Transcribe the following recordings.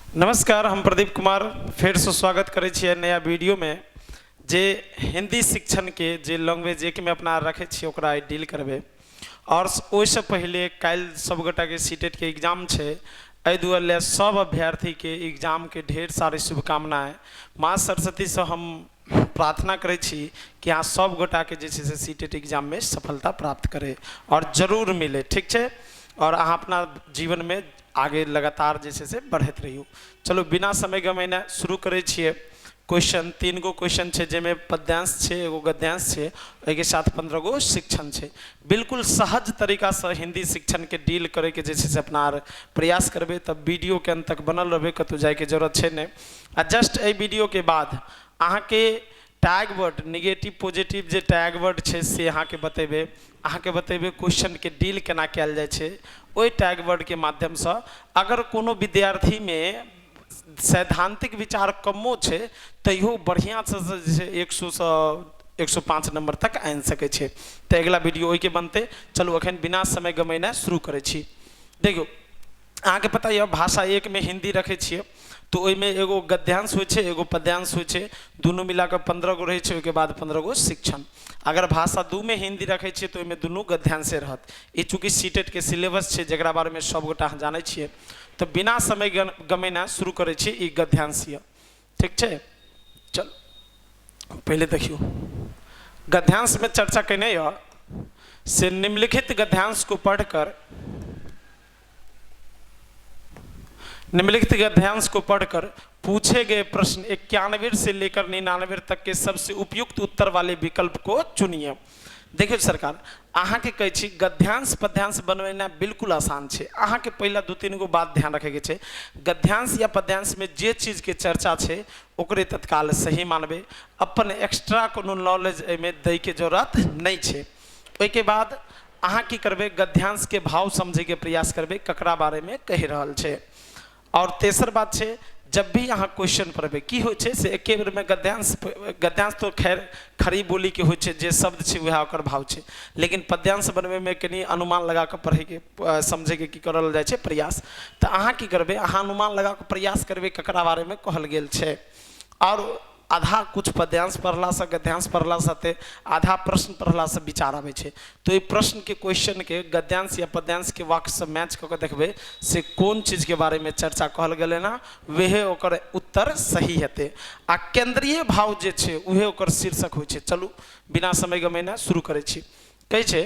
नमस्कार, हम प्रदीप कुमार फिर से स्वागत करे छियै नया वीडियो में जे हिंदी शिक्षण के जे लैंग्वेज एक में अपना रखे छियै ओकरा डील करबे। और ओइसे पहले कल सब गोटा के सीटेट के एग्जाम छे, एहि दुआरे सब अभ्यर्थी के एग्जाम के ढेर सारी शुभकामनाएं। माँ सरस्वती से हम प्रार्थना करे छी कि अहाँ सब गोटा के जे से सीटेट एग्जाम में सफलता प्राप्त करे और जरूर मिले, ठीक है। और अहाँ अपना जीवन में आगे लगातार जैसे से बढ़त रहियो। चलो बिना समय गमाने शुरू करे छिए। क्वेश्चन 3 गो क्वेश्चन है जिसमें पद्यांश है, एगो गद्यांश है, एक साथ 15 गो शिक्षण है। बिल्कुल सहज तरीका से हिंदी शिक्षण के डील करे के जैसे से अपना प्रयास करबे तब वीडियो के अंत तक बनल रहे, कतौ जाए के जरूरत है नहीं। आ जस्ट ए वीडियो के बाद अहाँ के टैग वर्ड निगेटिव पॉजिटिव जे टैग वर्ड है से अहाँ के बतेबे, अहाँ के बतेबे क्वेश्चन के डील केना कैल जाए छे। ओई टैग वर्ड के माध्यम से अगर कोनो विद्यार्थी में सैद्धांतिक विचार कमो छे तैयो बढ़िया से 100 से 105 नंबर तक आनि सके छे। तो अगला वीडियो ओई के बनते। चलो अखन बिना समय गमाने शुरू करे छी। देखियो अहाँ के पता है भाषा एक में हिंदी रखे छिए तो ओई में एगो गद्यांश हो छे, एगो पद्यांश हो छे, दोनों मिलाकर 15 गो रहे छे, ओके बाद 15 गो शिक्षण। अगर भाषा 2 में हिंदी रखे छिए तो ओई में दोनों गद्यांशे रहत। ये चूँकि सीटेट के सिलेबस छे जकरा बारे में सब गोटा जाने छिए, तो बिना समय गमाने शुरू करे छी। ई गद्यांश ये, ठीक छे। चल पहले देखियो गद्यांश में चर्चा कने य से निम्नलिखित गद्यांश को पढ़कर पूछे गए प्रश्न 91 से लेकर 99 तक के सबसे उपयुक्त उत्तर वाले विकल्प को चुनिए। देखिए सरकार, अहाँ के कहे छी गद्यांश पद्यांश बनवेना बिल्कुल आसान छे। अहाँ के पहला 2-3 गो बात ध्यान रखे के छे। गद्यांश या पद्यांश में जे चीज के चर्चा छे ओकरे तत्काल सही मानबे, अपन एक्स्ट्रा कोनो नॉलेज एमे दै के जरूरत नहीं छे। ओई के बाद अहाँ की करबे, गद्यांश के भाव समझे के प्रयास करबे ककरा बारे में कह रहल छे। और तेसर बात है, जब भी अहाँ क्वेश्चन पढ़बे की हो छे से एके बेर में गद्यांश तो खैर खरी बोली के हो छे, जे शब्द छे वह ओकर भाव छे, लेकिन पद्यांश बनवे में कनी अनुमान लगा के पढ़े के समझे के की करल जाय छे प्रयास। तो अहाँ की करबे, अहाँ अनुमान लगा के प्रयास करबे ककरा बारे में कहल गेल छे। और आधा कुछ पद्यांश पढ़ला से गद्यांश पढ़ला साथे आधा प्रश्न पढ़ला से विचार आवे छे। तो ये प्रश्न के क्वेश्चन के गद्यांश या पद्यांश के वाक्य से मैच करके देखबे से कौन चीज के बारे में चर्चा कहल गेले ना वह ओकर उत्तर सही हेते। आ केंद्रीय भाव जे छे उहे ओकर शीर्षक होय छे। चलू बिना समय गमाने शुरू करे छी। कहे छे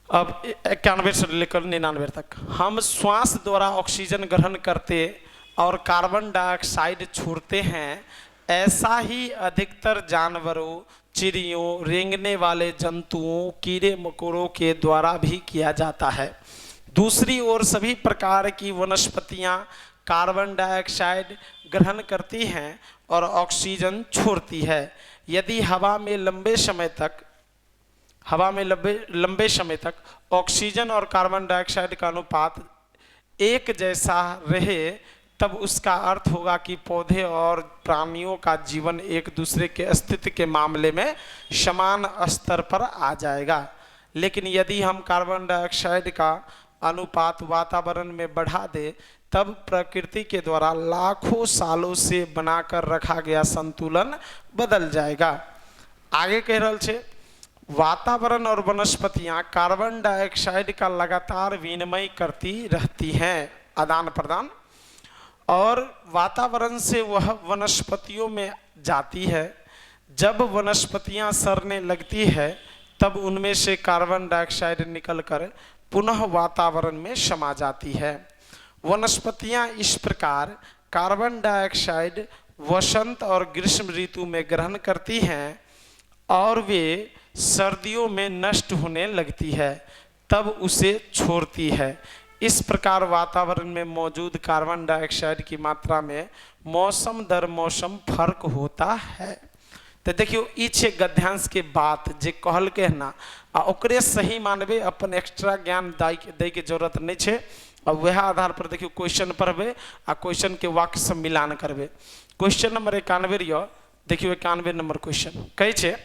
अब 91 से लेकर 99 तक हम श्वास द्वारा ऑक्सीजन ग्रहण करते और कार्बन डाइऑक्साइड छोड़ते हैं, ऐसा ही अधिकतर जानवरों, चिड़ियों, रेंगने वाले जंतुओं, कीड़े मकोड़ों के द्वारा भी किया जाता है। दूसरी ओर सभी प्रकार की वनस्पतियां कार्बन डाइऑक्साइड ग्रहण करती हैं और ऑक्सीजन छोड़ती है। यदि हवा में लंबे समय तक ऑक्सीजन और कार्बन डाइऑक्साइड का अनुपात एक जैसा रहे तब उसका अर्थ होगा कि पौधे और प्राणियों का जीवन एक दूसरे के अस्तित्व के मामले में समान स्तर पर आ जाएगा। लेकिन यदि हम कार्बन डाइऑक्साइड का अनुपात वातावरण में बढ़ा दें तब प्रकृति के द्वारा लाखों सालों से बनाकर रखा गया संतुलन बदल जाएगा। आगे कह रहल छे, वातावरण और वनस्पतियां कार्बन डाइऑक्साइड का लगातार विनिमय करती रहती हैं, आदान प्रदान, और वातावरण से वह वनस्पतियों में जाती है। जब वनस्पतियां सड़ने लगती है तब उनमें से कार्बन डाइऑक्साइड निकलकर पुनः वातावरण में समा जाती है। वनस्पतियां इस प्रकार कार्बन डाइऑक्साइड वसंत और ग्रीष्म ऋतु में ग्रहण करती हैं और वे सर्दियों में नष्ट होने लगती है, तब उसे छोड़ती है। इस प्रकार वातावरण में मौजूद कार्बन डाइऑक्साइड की मात्रा में मौसम दर मौसम फर्क होता है। तो देखियो ई छे गद्यांश के बात जे कहल के ना आ ओकरे सही मानबे, अपन एक्स्ट्रा ज्ञान दे के जरूरत नहीं छे। और वह आधार पर देखियो क्वेश्चन पढ़बे आ क्वेश्चन के वाक्य से मिलान करबे। क्वेश्चन नंबर 91 देखियो 91 नंबर क्वेश्चन कहे छे,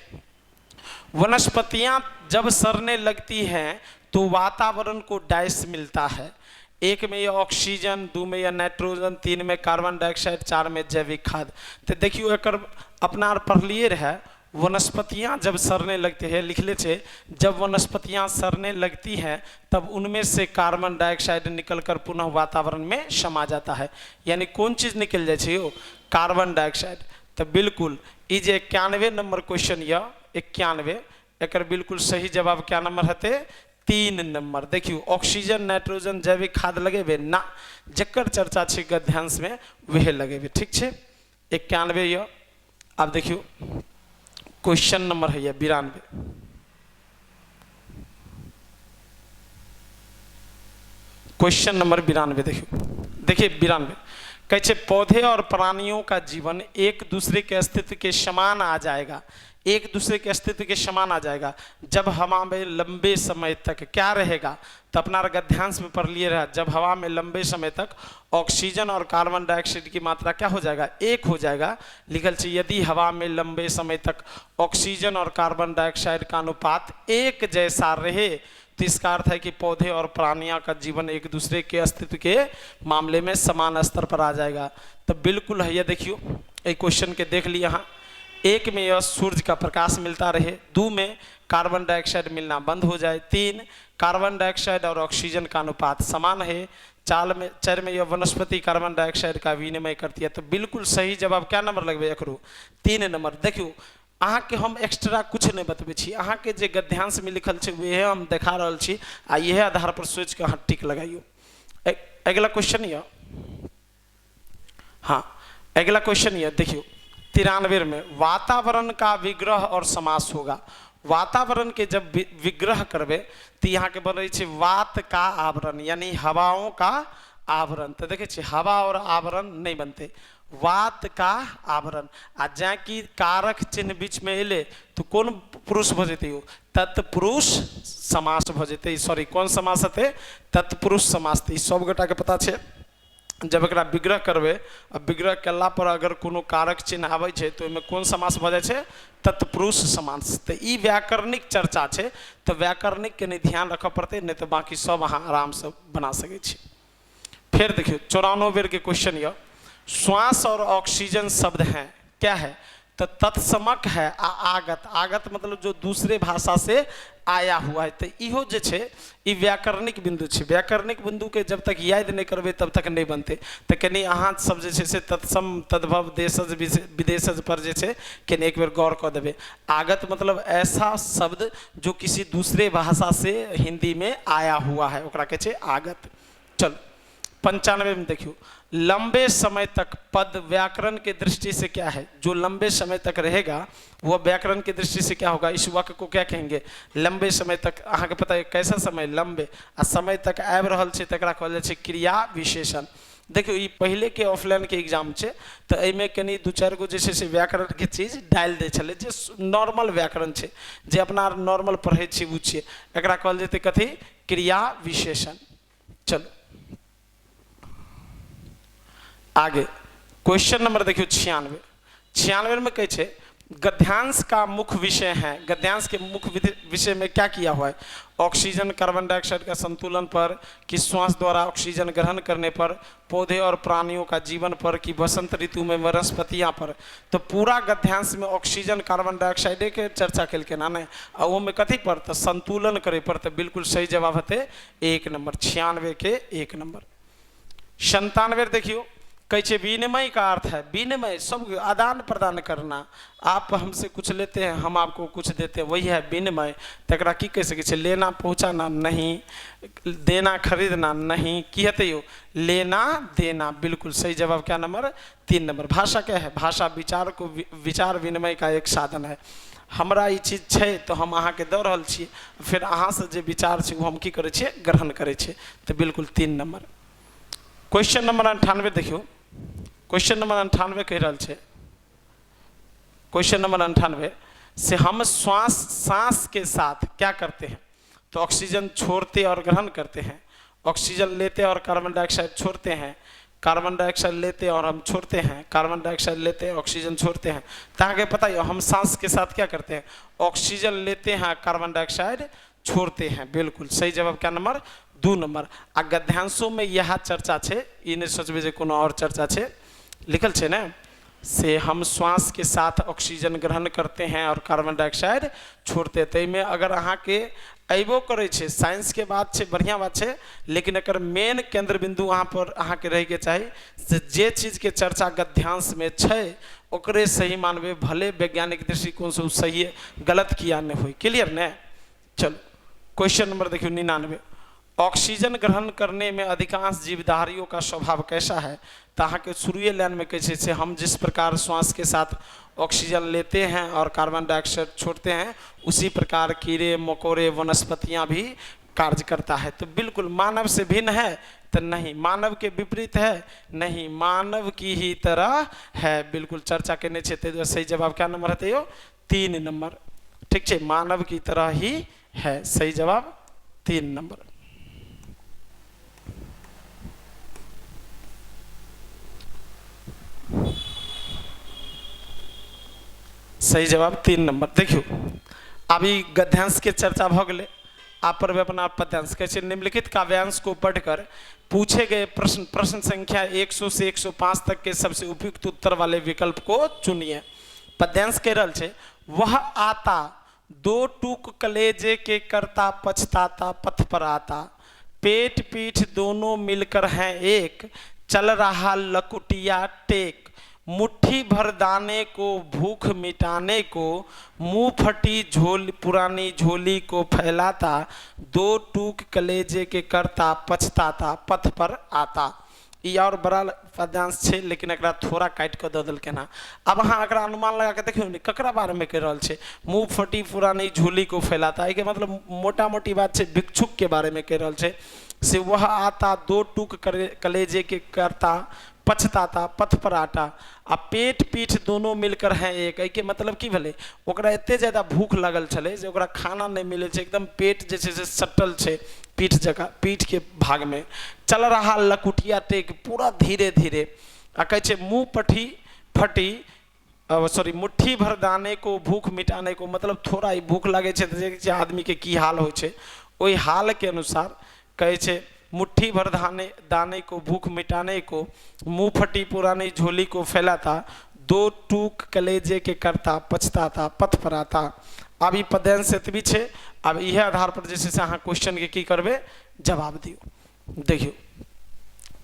वनस्पतियां जब सड़ने लगती हैं तो वातावरण को डैश मिलता है। एक में ये ऑक्सीजन, दो में ये नाइट्रोजन, तीन में कार्बन डाइऑक्साइड, चार में जैविक खाद। तो देखियो एक अपना पढ़लिए रहे, वनस्पतियां जब सड़ने लगती है, लिख ले छे, जब वनस्पतियां सड़ने लगती हैं तब उनमें से कार्बन डाइऑक्साइड निकलकर पुनः वातावरण में समा जाता है। यानी कौन चीज निकल जाए छे? Carbon dioxide. तो बिल्कुल ये जे 91 नंबर क्वेश्चन या 91 एक बिल्कुल सही जवाब क्या नंबर हते? 3 नंबर। देखियो ऑक्सीजन, नाइट्रोजन, जैविक खाद लगेबे ना, जकर चर्चा छे गद्यांश में वह लगेबे। ठीक छे, 91 या। अब देखियो क्वेश्चन नंबर है ये 92। क्वेश्चन नंबर 92 देखियो, देखिए 92 कैसे पौधे और प्राणियों का जीवन एक दूसरे के अस्तित्व के समान आ जाएगा, एक दूसरे के अस्तित्व के समान आ जाएगा जब हवा में लंबे समय तक क्या रहेगा? तो अपना गद्यांश में पढ़ लिए रहा, जब हवा में लंबे समय तक ऑक्सीजन और कार्बन डाइऑक्साइड की मात्रा क्या हो जाएगा? एक हो जाएगा। लिखल चाहिए यदि हवा में लंबे समय तक ऑक्सीजन और कार्बन डाइऑक्साइड का अनुपात एक जैसा रहे तो इसका अर्थ है कि पौधे और प्राणियों का जीवन एक दूसरे के अस्तित्व के मामले में समान स्तर पर आ जाएगा। तो बिल्कुल है ये। देखियो एक क्वेश्चन के देख लिया, यहाँ एक में यह सूर्य का प्रकाश मिलता रहे, दो में कार्बन डाइऑक्साइड मिलना बंद हो जाए, तीन कार्बन डाइऑक्साइड और ऑक्सीजन का अनुपात समान है, चार में यह वनस्पति कार्बन डाइऑक्साइड का विनिमय करती है। तो बिल्कुल सही जवाब क्या नंबर लगबे एकरो? 3 नंबर। देखियो अहाँ के हम एक्स्ट्रा कुछ नहीं बतबे छी, अहाँ के जे गद्यांश में लिखल छे वह हम देखा रहल छी आ यह आधार पर सोच के अहाँ टिक लगाइयो। अगला क्वेश्चन ये, हाँ अगला क्वेश्चन ये देखियो 93 में वातावरण का विग्रह और समास होगा। वातावरण के जब विग्रह करबे तो यहाँ के बन रही है वात का आवरण, यानी हवाओं का आवरण। तो देखिए हवा और आवरण नहीं बनते, वात का आवरण। आ जा कि कारक चिन्ह बीच में एले तो कौन पुरुष भ जेते? तत्पुरुष समास भ जेते। सॉरी कौन समास हते? तत्पुरुष समास। सब गोटा के पता छे जब एक विग्रह करबे, अब विग्रह कला पर अगर कोनो कारक चिन्ह आवे छे तो इनमें कौन समास भ जाय छे? तत्पुरुष समास। तो ई व्याकरणिक चर्चा छे, तो व्याकरणिक के नहीं ध्यान रख पड़ते, नहीं तो बाकी सब अहाँ आराम से बना सके छी। फिर देखियो 94 के क्वेश्चन ये, श्वास और ऑक्सीजन शब्द हैं, क्या है? तो तत्समक है आगत। आगत मतलब जो दूसरे भाषा से आया हुआ है। तो इहो जे छे ई व्याकरणिक बिंदु छे, व्याकरणिक बिंदु के जब तक याद नहीं करबे तब तक नहीं बनते। तो कनी अहाँ सब जे छे से तत्सम, तद्भव, देशज, विदेशज पर जे छे कनी एक बार गौर कर देबे। आगत मतलब ऐसा शब्द जो किसी दूसरे भाषा से हिंदी में आया हुआ है, ओकरा कहे छे आगत। चलो 95 में देखियो, लंबे समय तक पद व्याकरण के दृष्टि से क्या है? जो लंबे समय तक रहेगा वह व्याकरण की दृष्टि से क्या होगा? इस वाक्य को क्या कहेंगे? लंबे समय तक। अहाँ के पता है कैसा समय? लंबे। आ समय तक आबि रहल छे तकरा कहल जाय छे क्रिया विशेषण। देखियो ये पहले के ऑफलाइन के एग्जाम छे, तो एमे कनी 2-4 गो जैसे से व्याकरण के चीज डाल दे छले, जे नॉर्मल व्याकरण छे, जे अपना नॉर्मल पढ़े छी उ छे, एकरा कहल जेते कथी? क्रिया विशेषण। चलो आगे क्वेश्चन नंबर देखियो 96 में कहे छे गद्यांश का मुख्य विषय है। गद्यांश के मुख्य विषय में क्या किया हुआ है? ऑक्सीजन कार्बन डाइऑक्साइड का संतुलन पर, कि श्वास द्वारा ऑक्सीजन ग्रहण करने पर, पौधे और प्राणियों का जीवन पर, कि बसंत ऋतु में वनस्पतियां पर। तो पूरा गद्यांश में ऑक्सीजन कार्बन डाइऑक्साइड के चर्चा कल के ना, और वो में कथी पर? तो संतुलन करे पर। तो बिल्कुल सही जवाब हते 1 नंबर। 96 के 1 नंबर। 97 देखियो कैसे विनिमय का अर्थ है? विनिमय सब आदान प्रदान करना, आप हमसे कुछ लेते हैं, हम आपको कुछ देते हैं, वही है विनिमय। तकरा की कह सके? लेना पहुँचाना नहीं, देना खरीदना नहीं, की हते यो? लेना देना। बिल्कुल सही जवाब क्या नंबर? 3 नंबर। भाषा क्या है? भाषा विचार विनिमय का एक साधन है। हमरा ये चीज छे तो हम अहाँ के दे रहल छी, फिर अहाँ से जे विचार छे वो हम की करे छे? ग्रहण करे छे। तो बिल्कुल 3 नंबर। क्वेश्चन नंबर 98 देखियो, क्वेश्चन नंबर 98 कह रहा है, क्वेश्चन नंबर 98 से हम सांस के साथ क्या करते हैं? तो ऑक्सीजन छोड़ते और ग्रहण करते हैं, ऑक्सीजन लेते और कार्बन डाइऑक्साइड छोड़ते हैं, कार्बन डाइऑक्साइड लेते और हम छोड़ते हैं, कार्बन डाइऑक्साइड लेते हैं ऑक्सीजन छोड़ते हैं। ताकि पता है हम सांस के साथ क्या करते हैं? ऑक्सीजन लेते हैं, कार्बन डाइऑक्साइड छोड़ते हैं। बिल्कुल सही जवाब क्या नंबर 2 नंबर। आ गद्यांशों में यह चर्चा छे, ई नहीं सोचबे जे कोनो और चर्चा छे, लिखल छे ना से हम श्वास के साथ ऑक्सीजन ग्रहण करते हैं और कार्बन डाइऑक्साइड छोड़ते। तै में अगर अहाँ के अयबो करे छे, साइंस के बात छे, बढ़िया बात छे, लेकिन एकर मेन केंद्र बिंदु वहाँ पर अहाँ के रहे के चाही से जे चीज के चर्चा गद्यांश में छे ओकरे सही मानबे, भले वैज्ञानिक दृष्टिकोण से सही गलत किया नहीं हो। क्लियर ने? चलो क्वेश्चन नंबर देखियो 99। ऑक्सीजन ग्रहण करने में अधिकांश जीवधारियों का स्वभाव कैसा है? तो अहाँ के शुरुए लाइन में कैसे से हम जिस प्रकार श्वास के साथ ऑक्सीजन लेते हैं और कार्बन डाइऑक्साइड छोड़ते हैं, उसी प्रकार कीड़े मकोड़े वनस्पतियां भी कार्य करता है। तो बिल्कुल मानव से भिन्न है तो नहीं, मानव के विपरीत है नहीं, मानव की ही तरह है। बिल्कुल चर्चा करने छे। सही जवाब क्या नंबर है? 3 नंबर। ठीक है, मानव की तरह ही है। सही जवाब 3 नंबर। सही जवाब 3 नंबर। देखियो अभी गद्यांश के चर्चा भ गए, आप पर भी अपना पद्यांश कैसे निम्नलिखित काव्यांश को पढ़कर पूछे गए प्रश्न संख्या 100 से 105 तक के सबसे उपयुक्त उत्तर वाले विकल्प को चुनिए। पद्यांश कह रहा है वह आता दो टूक कलेजे के करता पछताता पथ पर आता, पेट पीठ दोनों मिलकर हैं एक, चल रहा लकुटिया टेक, मुट्ठी भर दाने को भूख मिटाने को, मुंह फटी झोली पुरानी झोली को फैलाता, दो टूक कलेजे के करता पछताता पथ पर आता। ये और बड़ा पद्यांश छे, लेकिन एकरा थोड़ा काट के दे देलके ना। अब अहाँ एकरा अनुमान लगा के देखियो ककरा बारे में कह रहल छे, मुंह फटी पुरानी झोली को फैलाता। एके मतलब मोटा मोटी बात छे, भिक्षुक के बारे में कह रहल छे से वह आता दो टूक कलेजे के करता पछताता पथ पर आटा, आ पेट पीठ दोनों मिलकर हैं एक। के मतलब की भले ओकरा एते ज्यादा भूख लगल छले जे ओकरा खाना नहीं मिले छे, एकदम पेट जे छे से सटल छे पीठ जगह, पीठ के भाग में। चल रहा लकुटिया टेक, पूरा धीरे धीरे। आ कहे छे मुंह फटी सॉरी मुट्ठी भर दाने को भूख मिटाने को, मतलब थोड़ा ही भूख लगे छे तो आदमी के की हाल हो छे, ओई हाल के अनुसार कहे छे मुट्ठी भर दाने को भूख मिटाने को, मुंह फटी पुरानी झोली को फैलाता, दो टूक कलेजे के करता पछताता पथ पर आता। अब ई पद्यांश से भी छे। अब यह आधार पर जैसे से अहाँ क्वेश्चन के की करबे जवाब दियो। देखियो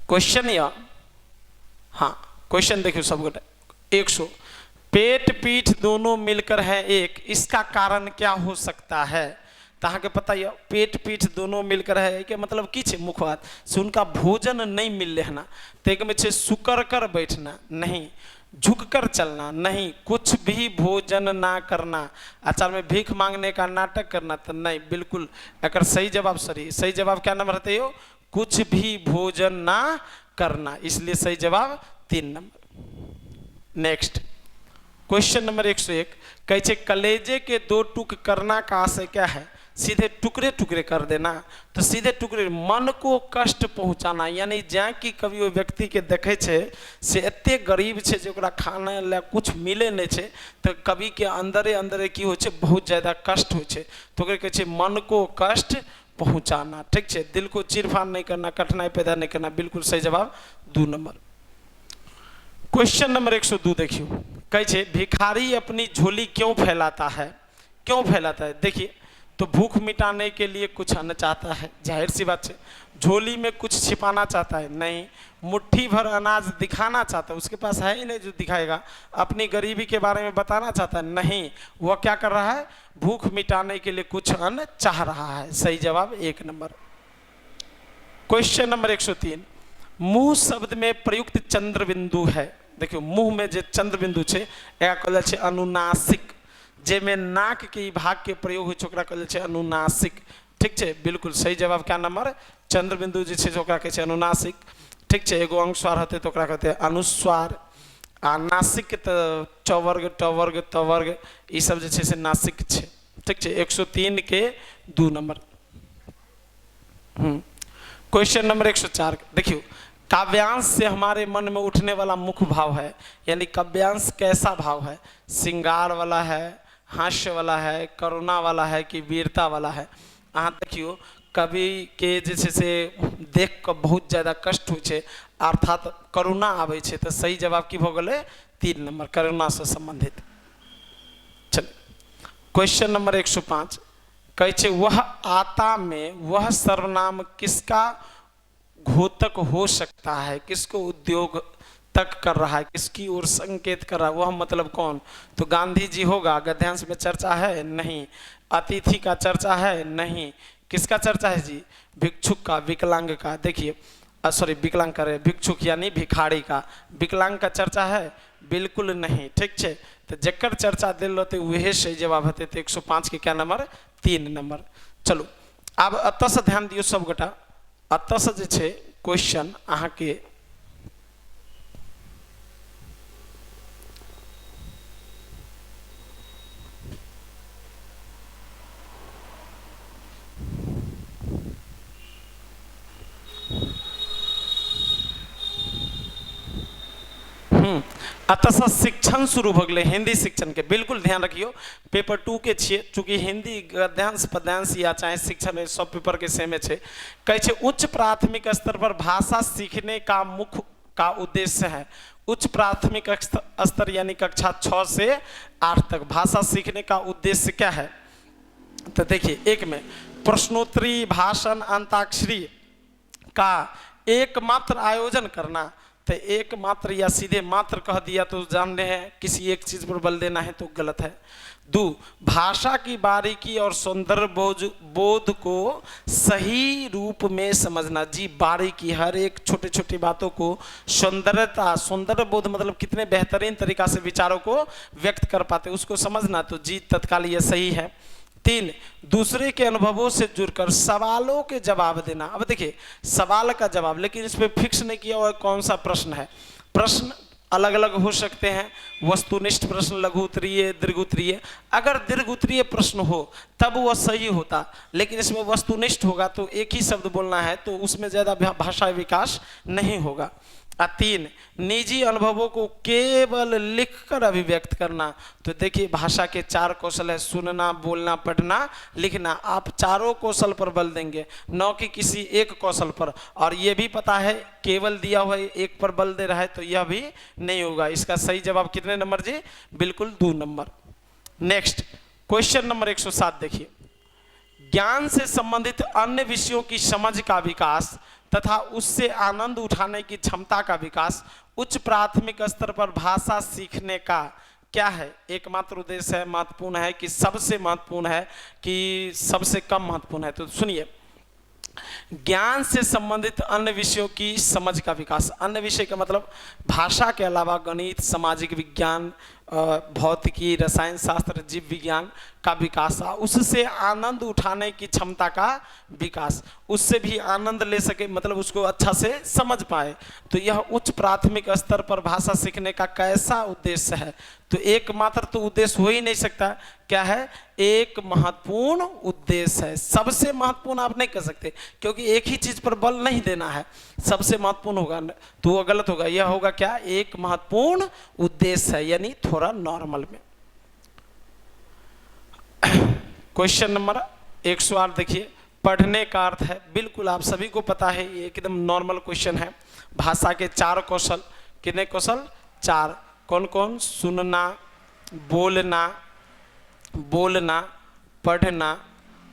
क्वेश्चन या हाँ क्वेश्चन देखियो सब गोटे 100। पेट पीठ दोनों मिलकर है एक, इसका कारण क्या हो सकता है? तो के पता है पेट पीठ दोनों मिलकर है के मतलब की छे, मुख्य बात से उनका भोजन नहीं मिल लेना। तो एक में छे सुकर कर बैठना नहीं, झुक कर चलना नहीं, कुछ भी भोजन ना करना, आचार में भीख मांगने का नाटक करना तो नहीं। बिल्कुल अगर सही जवाब सही जवाब क्या नंबर रहते हो? कुछ भी भोजन ना करना, इसलिए सही जवाब 3 नंबर। नेक्स्ट क्वेश्चन नंबर 101 कहे छे कलेजे के दो टुक करना का आशय क्या है? सीधे टुकड़े टुकड़े कर देना। तो सीधे टुकड़े मन को कष्ट पहुंचाना, यानी जहाँ की कभी वो व्यक्ति के देखे छे से एते गरीब छे जो ओकरा खाने ला कुछ मिले नहीं छे, तो कभी के अंदरे अंदरे की हो छे बहुत ज़्यादा कष्ट हो छे, तो कहे छे मन को कष्ट पहुंचाना। ठीक है, दिल को चीरफाड़ नहीं करना, कठिनाई पैदा नहीं करना। बिल्कुल सही जवाब 2 नंबर। क्वेश्चन नंबर 102 देखियो कहे छे भिखारी अपनी झोली क्यों फैलाता है? क्यों फैलाता है? देखिए तो भूख मिटाने के लिए कुछ अन्न चाहता है, जाहिर सी बात है। झोली में कुछ छिपाना चाहता है? नहीं। मुट्ठी भर अनाज दिखाना चाहता है? उसके पास है ही नहीं जो दिखाएगा। अपनी गरीबी के बारे में बताना चाहता है? नहीं। वह क्या कर रहा है? भूख मिटाने के लिए कुछ अन्न चाह रहा है। सही जवाब 1 नंबर। क्वेश्चन नंबर 103 मुंह शब्द में प्रयुक्त चंद्र बिंदु है। देखियो मुंह में जो चंद्र बिंदु छे एकरा कहल छे अनुनासिक, जेमे नाक के भाग के प्रयोग हो ओकरा कहल छे अनुनासिक। ठीक है, बिल्कुल सही जवाब क्या नंबर? चंद्र बिंदु जे छे ओकरा कहै छे अनुनासिक। ठीक है, एगो अनुस्वार होते तो ओकरा कहते अनुस्वार। आ नासिक तो चवर्ग टवर्ग तवर्ग ई सब जे छे से नासिक छे। ठीक है, 103 के 2 नंबर। क्वेश्चन नंबर 104 देखियो काव्यांश से हमारे मन में उठने वाला मुख्य भाव है, यानी काव्यांश कैसा भाव है? श्रृंगार वाला है, हास्य वाला है, करुणा वाला है कि वीरता वाला है? अहाँ देखियो कवि के जे छै से देख कऽ बहुत ज़्यादा कष्ट होइ छै, अर्थात करुणा आबै छै, तऽ सही जवाब की भऽ गेलै 3 नंबर, करुणा से संबंधित। चल क्वेश्चन नंबर 105 कहै छै वह आता में वह सर्वनाम किसका घोतक हो सकता है, किसको उद्योग तक कर रहा है, किसकी ओर संकेत कर रहा है, वह मतलब कौन। तो गांधी जी होगा, गद्यांश में चर्चा है नहीं, अतिथि का चर्चा है नहीं, किसका चर्चा है जी, भिक्षुक का, विकलांग का। देखिए सॉरी विकलांग कर रहे, भिक्षुक यानी भिखारी का, विकलांग का चर्चा है बिल्कुल नहीं, ठीक है। तो जकर चर्चा दिल रहते वह सही जवाब होते। तो 105 के क्या नंबर 3 नंबर। चलो आब अतः से ध्यान दियो सब गोटा, अतः से जे छै क्वेश्चन अहाँ के अतः से शिक्षण शुरू भ गए हिंदी शिक्षण के, बिल्कुल ध्यान रखियो पेपर 2 के छे, चूंकि हिंदी गद्यांश पद्यांश या चाहे शिक्षण सब पेपर के सेमे छे। कहे छे उच्च प्राथमिक स्तर पर भाषा सीखने का मुख्य का उद्देश्य है, उच्च प्राथमिक स्तर यानी कक्षा 6 से 8 तक भाषा सीखने का उद्देश्य क्या है। तो देखिए एक में प्रश्नोत्तरी, भाषण, अंताक्षरी का एकमात्र आयोजन करना, तो एक मात्र या सीधे मात्र कह दिया तो जान रहे हैं किसी एक चीज पर बल देना है तो गलत है। 2 भाषा की बारीकी और सौंदर्य बोध को सही रूप में समझना, जी बारीकी हर एक छोटे छोटे बातों को सौंदर्यता, सौंदर्य बोध मतलब कितने बेहतरीन तरीका से विचारों को व्यक्त कर पाते उसको समझना, तो जी तत्काल ये सही है। 3 दूसरे के अनुभवों से जुड़कर सवालों के जवाब देना। अब देखिए सवाल का जवाब, लेकिन इस पर फिक्स नहीं किया हुआ कौन सा प्रश्न है। प्रश्न अलग अलग हो सकते हैं, वस्तुनिष्ठ प्रश्न, लघु उत्तरीय, दीर्घ उत्तरीय। अगर दीर्घ उत्तरीय प्रश्न हो तब वह सही होता, लेकिन इसमें वस्तुनिष्ठ होगा तो एक ही शब्द बोलना है तो उसमें ज़्यादा भाषा विकास नहीं होगा। 3 निजी अनुभवों को केवल लिखकर अभिव्यक्त करना। तो देखिए भाषा के 4 कौशल है, सुनना, बोलना, पढ़ना, लिखना। आप चारों कौशल पर बल देंगे न कि किसी एक कौशल पर, और ये भी पता है केवल दिया हुआ एक पर बल दे रहा है तो यह भी नहीं होगा। इसका सही जवाब कितने नंबर जी, बिल्कुल 2 नंबर। नेक्स्ट क्वेश्चन नंबर 107 देखिए, ज्ञान से संबंधित अन्य विषयों की समझ का विकास तथा उससे आनंद उठाने की क्षमता का विकास उच्च प्राथमिक स्तर पर भाषा सीखने का क्या है, एकमात्र उद्देश्य है, महत्वपूर्ण है कि सबसे महत्वपूर्ण है कि सबसे कम महत्वपूर्ण है। तो सुनिए, ज्ञान से संबंधित अन्य विषयों की समझ का विकास, अन्य विषय का मतलब भाषा के अलावा गणित, सामाजिक विज्ञान, भौतिकी, रसायन शास्त्र, जीव विज्ञान का विकास, उससे आनंद उठाने की क्षमता का विकास, उससे भी आनंद ले सके मतलब उसको अच्छा से समझ पाए। तो यह उच्च प्राथमिक स्तर पर भाषा सीखने का कैसा उद्देश्य है, तो एकमात्र तो उद्देश्य हो ही नहीं सकता, क्या है, एक महत्वपूर्ण उद्देश्य है। सबसे महत्वपूर्ण आप नहीं कह सकते क्योंकि एक ही चीज पर बल नहीं देना है, सबसे महत्वपूर्ण होगा तो वो गलत होगा। यह होगा क्या, एक महत्वपूर्ण उद्देश्य है, यानी थोड़ा नॉर्मल में। क्वेश्चन नंबर 108 देखिए, पढ़ने का अर्थ है, बिल्कुल आप सभी को पता है ये एकदम नॉर्मल क्वेश्चन है। भाषा के 4 कौशल, कितने कौशल, 4, कौन कौन, सुनना, बोलना, पढ़ना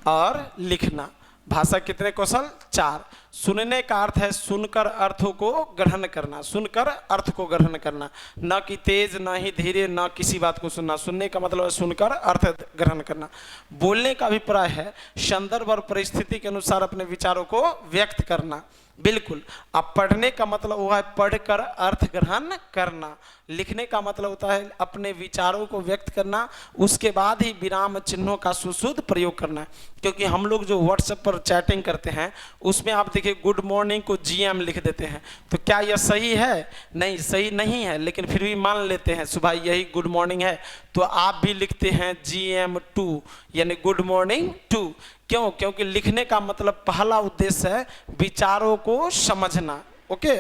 और लिखना। भाषा कितने कौशल, 4। सुनने का अर्थ है सुनकर अर्थों को ग्रहण करना, सुनकर अर्थ को ग्रहण करना, न कि तेज, न ही धीरे, न किसी बात को सुनना। सुनने का मतलब है सुनकर अर्थ ग्रहण करना। बोलने का अभिप्राय है संदर्भ और परिस्थिति के अनुसार अपने विचारों को व्यक्त करना, बिल्कुल। अब पढ़ने का मतलब हुआ है पढ़कर अर्थ ग्रहण करना। लिखने का मतलब होता है अपने विचारों को व्यक्त करना, उसके बाद ही विराम चिन्हों का सुशुद्ध प्रयोग करना। क्योंकि हम लोग जो व्हाट्सएप पर चैटिंग करते हैं उसमें आप देखिए गुड मॉर्निंग को GM लिख देते हैं, तो क्या यह सही है, नहीं सही नहीं है, लेकिन फिर भी मान लेते हैं सुबह यही गुड मॉर्निंग है, तो आप भी लिखते हैं GM2 यानी गुड मॉर्निंग 2। क्यों, क्योंकि लिखने का मतलब पहला उद्देश्य है विचारों को समझना, ओके।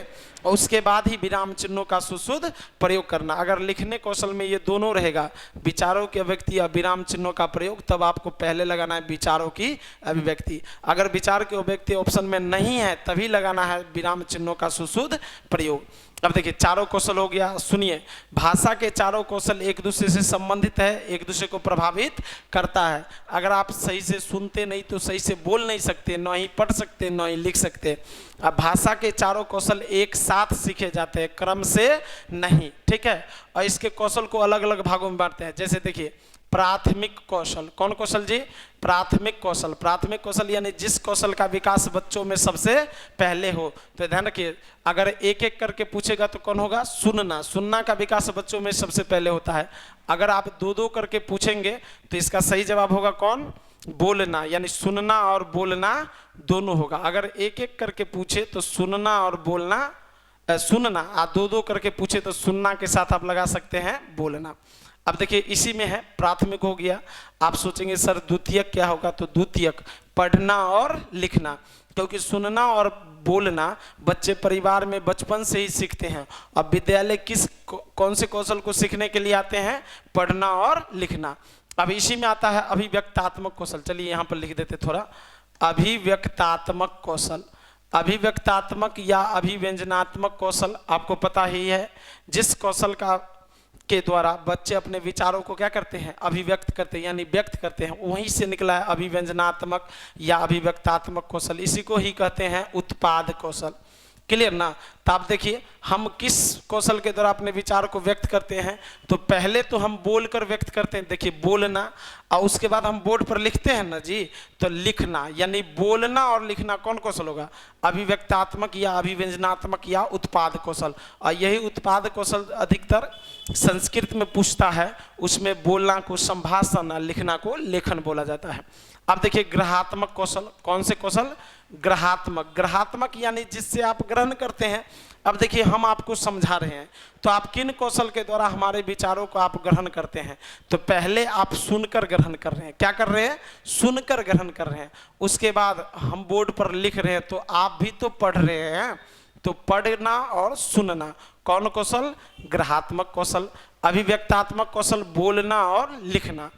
और उसके बाद ही विराम चिन्हों का सुशुद्ध प्रयोग करना। अगर लिखने कौशल में ये दोनों रहेगा, विचारों की अभिव्यक्ति या विराम चिन्हों का प्रयोग, तब आपको पहले लगाना है विचारों की अभिव्यक्ति। अगर विचार की अभिव्यक्ति ऑप्शन में नहीं है तभी लगाना है विराम चिन्हों का सुशुद्ध प्रयोग। अब देखिए चारों कौशल हो गया। सुनिए, भाषा के चारों कौशल एक दूसरे से संबंधित है, एक दूसरे को प्रभावित करता है। अगर आप सही से सुनते नहीं तो सही से बोल नहीं सकते, न ही पढ़ सकते, न ही लिख सकते। अब भाषा के चारों कौशल एक साथ सीखे जाते हैं, क्रम से नहीं, ठीक है। और इसके कौशल को अलग अलग भागों में बांटते हैं। जैसे देखिए प्राथमिक कौशल, कौन कौशल जी? प्राथमिक कौशल। प्राथमिक कौशल यानी जिस कौशल का विकास बच्चों में सबसे पहले हो। तो ध्यान रखिए, अगर एक एक करके पूछेगा तो कौन होगा? सुनना। सुनना का विकास बच्चों में सबसे पहले होता है। अगर आप दो दो करके पूछेंगे तो इसका सही जवाब होगा कौन? बोलना। यानी सुनना और बोलना दोनों होगा। अगर एक एक करके पूछे तो सुनना और बोलना, सुनना, आप दो दो करके पूछे तो सुनना के साथ आप लगा सकते हैं बोलना। अब देखिए इसी में है, प्राथमिक हो गया। आप सोचेंगे सर द्वितीयक क्या होगा? तो द्वितीयक पढ़ना और लिखना, क्योंकि सुनना और बोलना बच्चे परिवार में बचपन से ही सीखते हैं। अब विद्यालय कौन से कौशल को सीखने के लिए आते हैं? पढ़ना और लिखना। अब इसी में आता है अभिव्यक्तात्मक कौशल। चलिए यहाँ पर लिख देते थोड़ा, अभिव्यक्तात्मक कौशल। अभिव्यक्तात्मक या अभिव्यंजनात्मक कौशल आपको पता ही है, जिस कौशल के द्वारा बच्चे अपने विचारों को क्या करते हैं? अभिव्यक्त करते हैं, यानी व्यक्त करते हैं। वहीं से निकला है अभिव्यंजनात्मक या अभिव्यक्तात्मक कौशल। इसी को ही कहते हैं उत्पाद कौशल। क्लियर ना? तो आप देखिए हम किस कौशल के द्वारा अपने विचार को व्यक्त करते हैं? तो पहले तो हम बोलकर व्यक्त करते हैं, देखिए बोलना, और उसके बाद हम बोर्ड पर लिखते हैं ना जी, तो लिखना। यानी बोलना और लिखना कौन कौशल होगा? अभिव्यक्तात्मक या अभिव्यंजनात्मक या उत्पाद कौशल। और यही उत्पाद कौशल अधिकतर संस्कृत में पूछता है, उसमें बोलना को संभाषण और लिखना को लेखन बोला जाता है। अब देखिए ग्रहात्मक कौशल। कौन से कौशल? ग्रहात्मक। ग्रहात्मक यानी जिससे आप ग्रहण करते हैं। अब देखिए हम आपको समझा रहे हैं, तो आप किन कौशल के द्वारा हमारे विचारों को आप ग्रहण करते हैं? तो पहले आप सुनकर ग्रहण कर रहे हैं। क्या कर रहे हैं? सुनकर ग्रहण कर रहे हैं। उसके बाद हम बोर्ड पर लिख रहे हैं, तो आप भी तो पढ़ रहे हैं। तो पढ़ना और सुनना कौन कौशल? ग्रहात्मक कौशल। अभिव्यक्तात्मक कौशल बोलना और लिखना।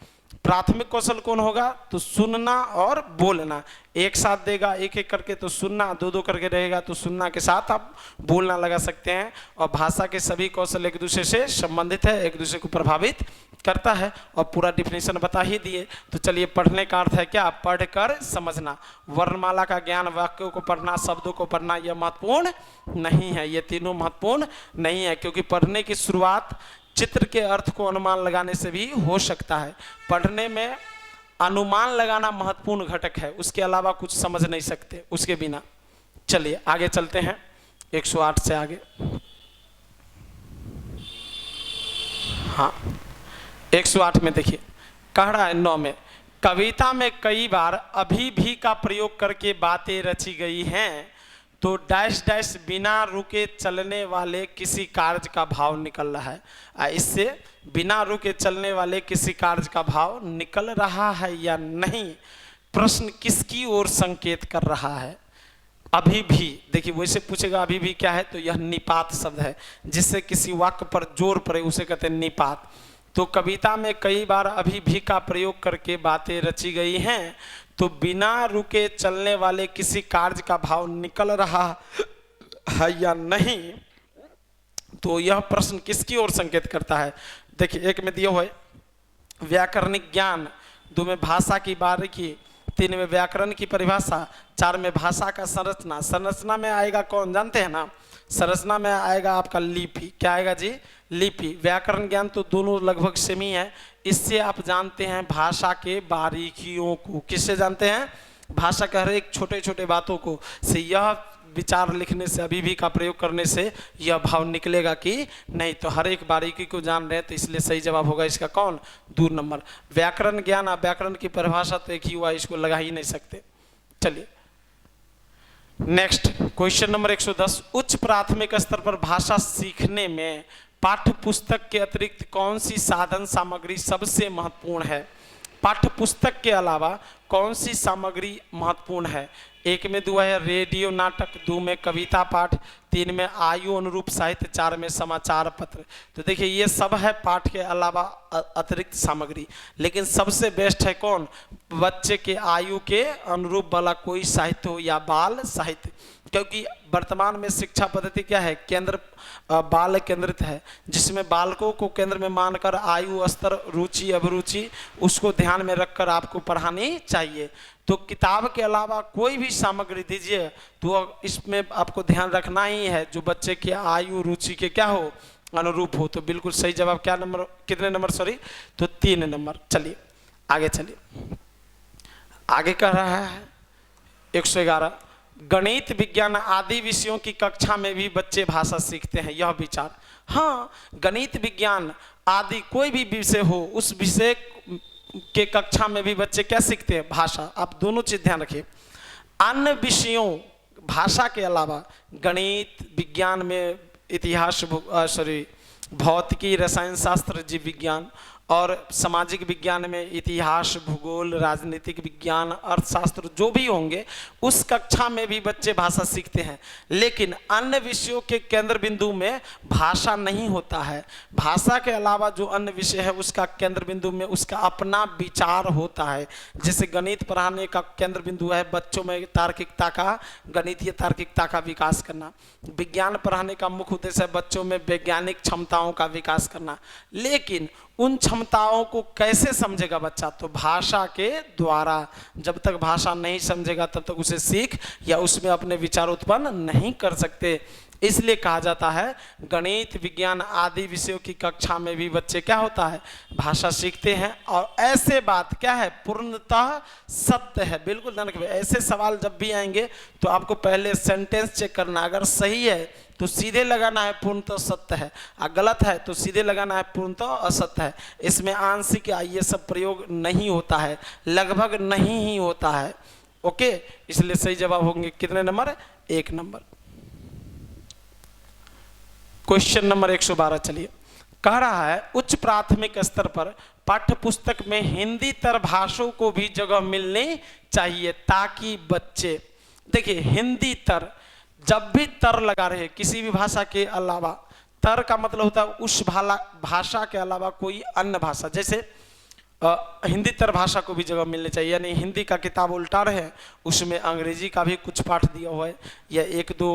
प्राथमिक कौशल कौन होगा? तो सुनना और बोलना। एक साथ देगा एक एक करके तो सुनना, दो दो करके रहेगा तो सुनना के साथ आप बोलना लगा सकते हैं। और भाषा के सभी कौशल एक दूसरे से संबंधित है, एक दूसरे को प्रभावित करता है। और पूरा डिफिनेशन बता ही दिए। तो चलिए पढ़ने का अर्थ है क्या? पढ़कर समझना। वर्णमाला का ज्ञान, वाक्यों को पढ़ना, शब्दों को पढ़ना, यह महत्वपूर्ण नहीं है। ये तीनों महत्वपूर्ण नहीं है, क्योंकि पढ़ने की शुरुआत चित्र के अर्थ को अनुमान लगाने से भी हो सकता है। पढ़ने में अनुमान लगाना महत्वपूर्ण घटक है, उसके अलावा कुछ समझ नहीं सकते उसके बिना। चलिए आगे चलते हैं 108 से आगे। हाँ 108 में देखिए कह रहा है 9 में, कविता में कई बार अभी भी का प्रयोग करके बातें रची गई हैं, तो डैश डैश बिना रुके चलने वाले किसी कार्य का भाव निकल रहा है। इससे बिना रुके चलने वाले किसी कार्य का भाव निकल रहा है या नहीं, प्रश्न किसकी ओर संकेत कर रहा है? अभी भी। देखिए वैसे पूछेगा अभी भी क्या है, तो यह निपात शब्द है, जिससे किसी वाक्य पर जोर पड़े उसे कहते हैं निपात। तो कविता में कई बार अभी भी का प्रयोग करके बातें रची गई हैं, तो बिना रुके चलने वाले किसी कार्य का भाव निकल रहा है या नहीं, तो यह प्रश्न किसकी ओर संकेत करता है? देखिए एक में दिया हुआ है व्याकरणिक ज्ञान, 2 में भाषा की बारीकी, 3 में व्याकरण की परिभाषा, 4 में भाषा का संरचना। संरचना में आएगा कौन जानते हैं ना? संरचना में आएगा आपका लिपि। क्या आएगा जी? लिपि। व्याकरण ज्ञान तो दोनों लगभग सेम ही है। इससे आप जानते हैं भाषा के बारीकियों को। किससे जानते हैं? भाषा के हर एक छोटे छोटे बातों को। से यह विचार लिखने से, अभी भी का प्रयोग करने से यह भाव निकलेगा कि नहीं, तो हर एक बारीकी को जान रहे हैं, तो इसलिए सही जवाब होगा इसका कौन? 2 नंबर। व्याकरण ज्ञान और व्याकरण की परिभाषा तो एक ही हुआ, इसको लगा ही नहीं सकते। चलिए नेक्स्ट क्वेश्चन नंबर 110, उच्च प्राथमिक स्तर पर भाषा सीखने में पाठ्य पुस्तक के अतिरिक्त कौन सी साधन सामग्री सबसे महत्वपूर्ण है? पाठ्य पुस्तक के अलावा कौन सी सामग्री महत्वपूर्ण है? एक में दुआ है रेडियो नाटक, 2 में कविता पाठ, 3 में आयु अनुरूप साहित्य, 4 में समाचार पत्र। तो देखिए ये सब है पाठ के अलावा अतिरिक्त सामग्री, लेकिन सबसे बेस्ट है कौन? बच्चे के आयु के अनुरूप वाला कोई साहित्य हो या बाल साहित्य, क्योंकि वर्तमान में शिक्षा पद्धति क्या है? केंद्र बाल केंद्रित है, जिसमें बालकों को केंद्र में मानकर आयु स्तर, रुचि अभिरुचि उसको ध्यान में रखकर आपको पढ़ानी चाहिए। तो किताब के अलावा कोई भी सामग्री दीजिए तो इसमें आपको ध्यान रखना ही है जो बच्चे की आयु रुचि के क्या हो? अनुरूप हो। तो बिल्कुल सही जवाब क्या नंबर, कितने नंबर सॉरी? तो 3 नंबर। चलिए आगे चलिए, आगे कह रहा है 111, गणित विज्ञान आदि विषयों की कक्षा में भी बच्चे भाषा सीखते हैं, यह विचार। हाँ, गणित विज्ञान आदि कोई भी विषय हो, उस विषय के कक्षा में भी बच्चे क्या सीखते हैं? भाषा। आप दोनों चीज ध्यान रखिए। अन्य विषयों भाषा के अलावा गणित विज्ञान में इतिहास भौतिकी, रसायन शास्त्र, जीव विज्ञान और सामाजिक विज्ञान में इतिहास, भूगोल, राजनीतिक विज्ञान, अर्थशास्त्र जो भी होंगे उस कक्षा में भी बच्चे भाषा सीखते हैं। लेकिन अन्य विषयों के केंद्र बिंदु में भाषा नहीं होता है। भाषा के अलावा जो अन्य विषय है उसका केंद्र बिंदु में उसका अपना विचार होता है। जैसे गणित पढ़ाने का केंद्र बिंदु है बच्चों में तार्किकता का, गणितीय तार्किकता का विकास करना। विज्ञान पढ़ाने का मुख्य उद्देश्य है बच्चों में वैज्ञानिक क्षमताओं का विकास करना। लेकिन उन क्षमताओं को कैसे समझेगा बच्चा? तो भाषा के द्वारा। जब तक भाषा नहीं समझेगा तब तक उसे सीख या उसमें अपने विचार उत्पन्न नहीं कर सकते। इसलिए कहा जाता है गणित विज्ञान आदि विषयों की कक्षा में भी बच्चे क्या होता है? भाषा सीखते हैं। और ऐसे बात क्या है? पूर्णतः सत्य है। बिल्कुल ध्यान रखिए, ऐसे सवाल जब भी आएंगे तो आपको पहले सेंटेंस चेक करना, अगर सही है तो सीधे लगाना है पूर्णतः सत्य है, और गलत है तो सीधे लगाना है पूर्णतः असत्य है। इसमें आंशिक या ये सब प्रयोग नहीं होता है, लगभग नहीं ही होता है। ओके, इसलिए सही जवाब होंगे कितने नंबर? 1 नंबर। Question number 112। चलिए, कह रहा है उच्च प्राथमिक स्तर पर पाठ्य पुस्तक में हिंदी तर भाषाओं को भी जगह मिलनी चाहिए ताकि बच्चे, देखिए हिंदी तर, जब भी तर लगा रहे किसी भी भाषा के अलावा, तर का मतलब होता है उस भाषा के अलावा कोई अन्य भाषा। जैसे हिंदी तर भाषा को भी जगह मिलनी चाहिए, यानी हिंदी का किताब उल्टा रहे उसमें अंग्रेजी का भी कुछ पाठ दिया हुआ है या 1-2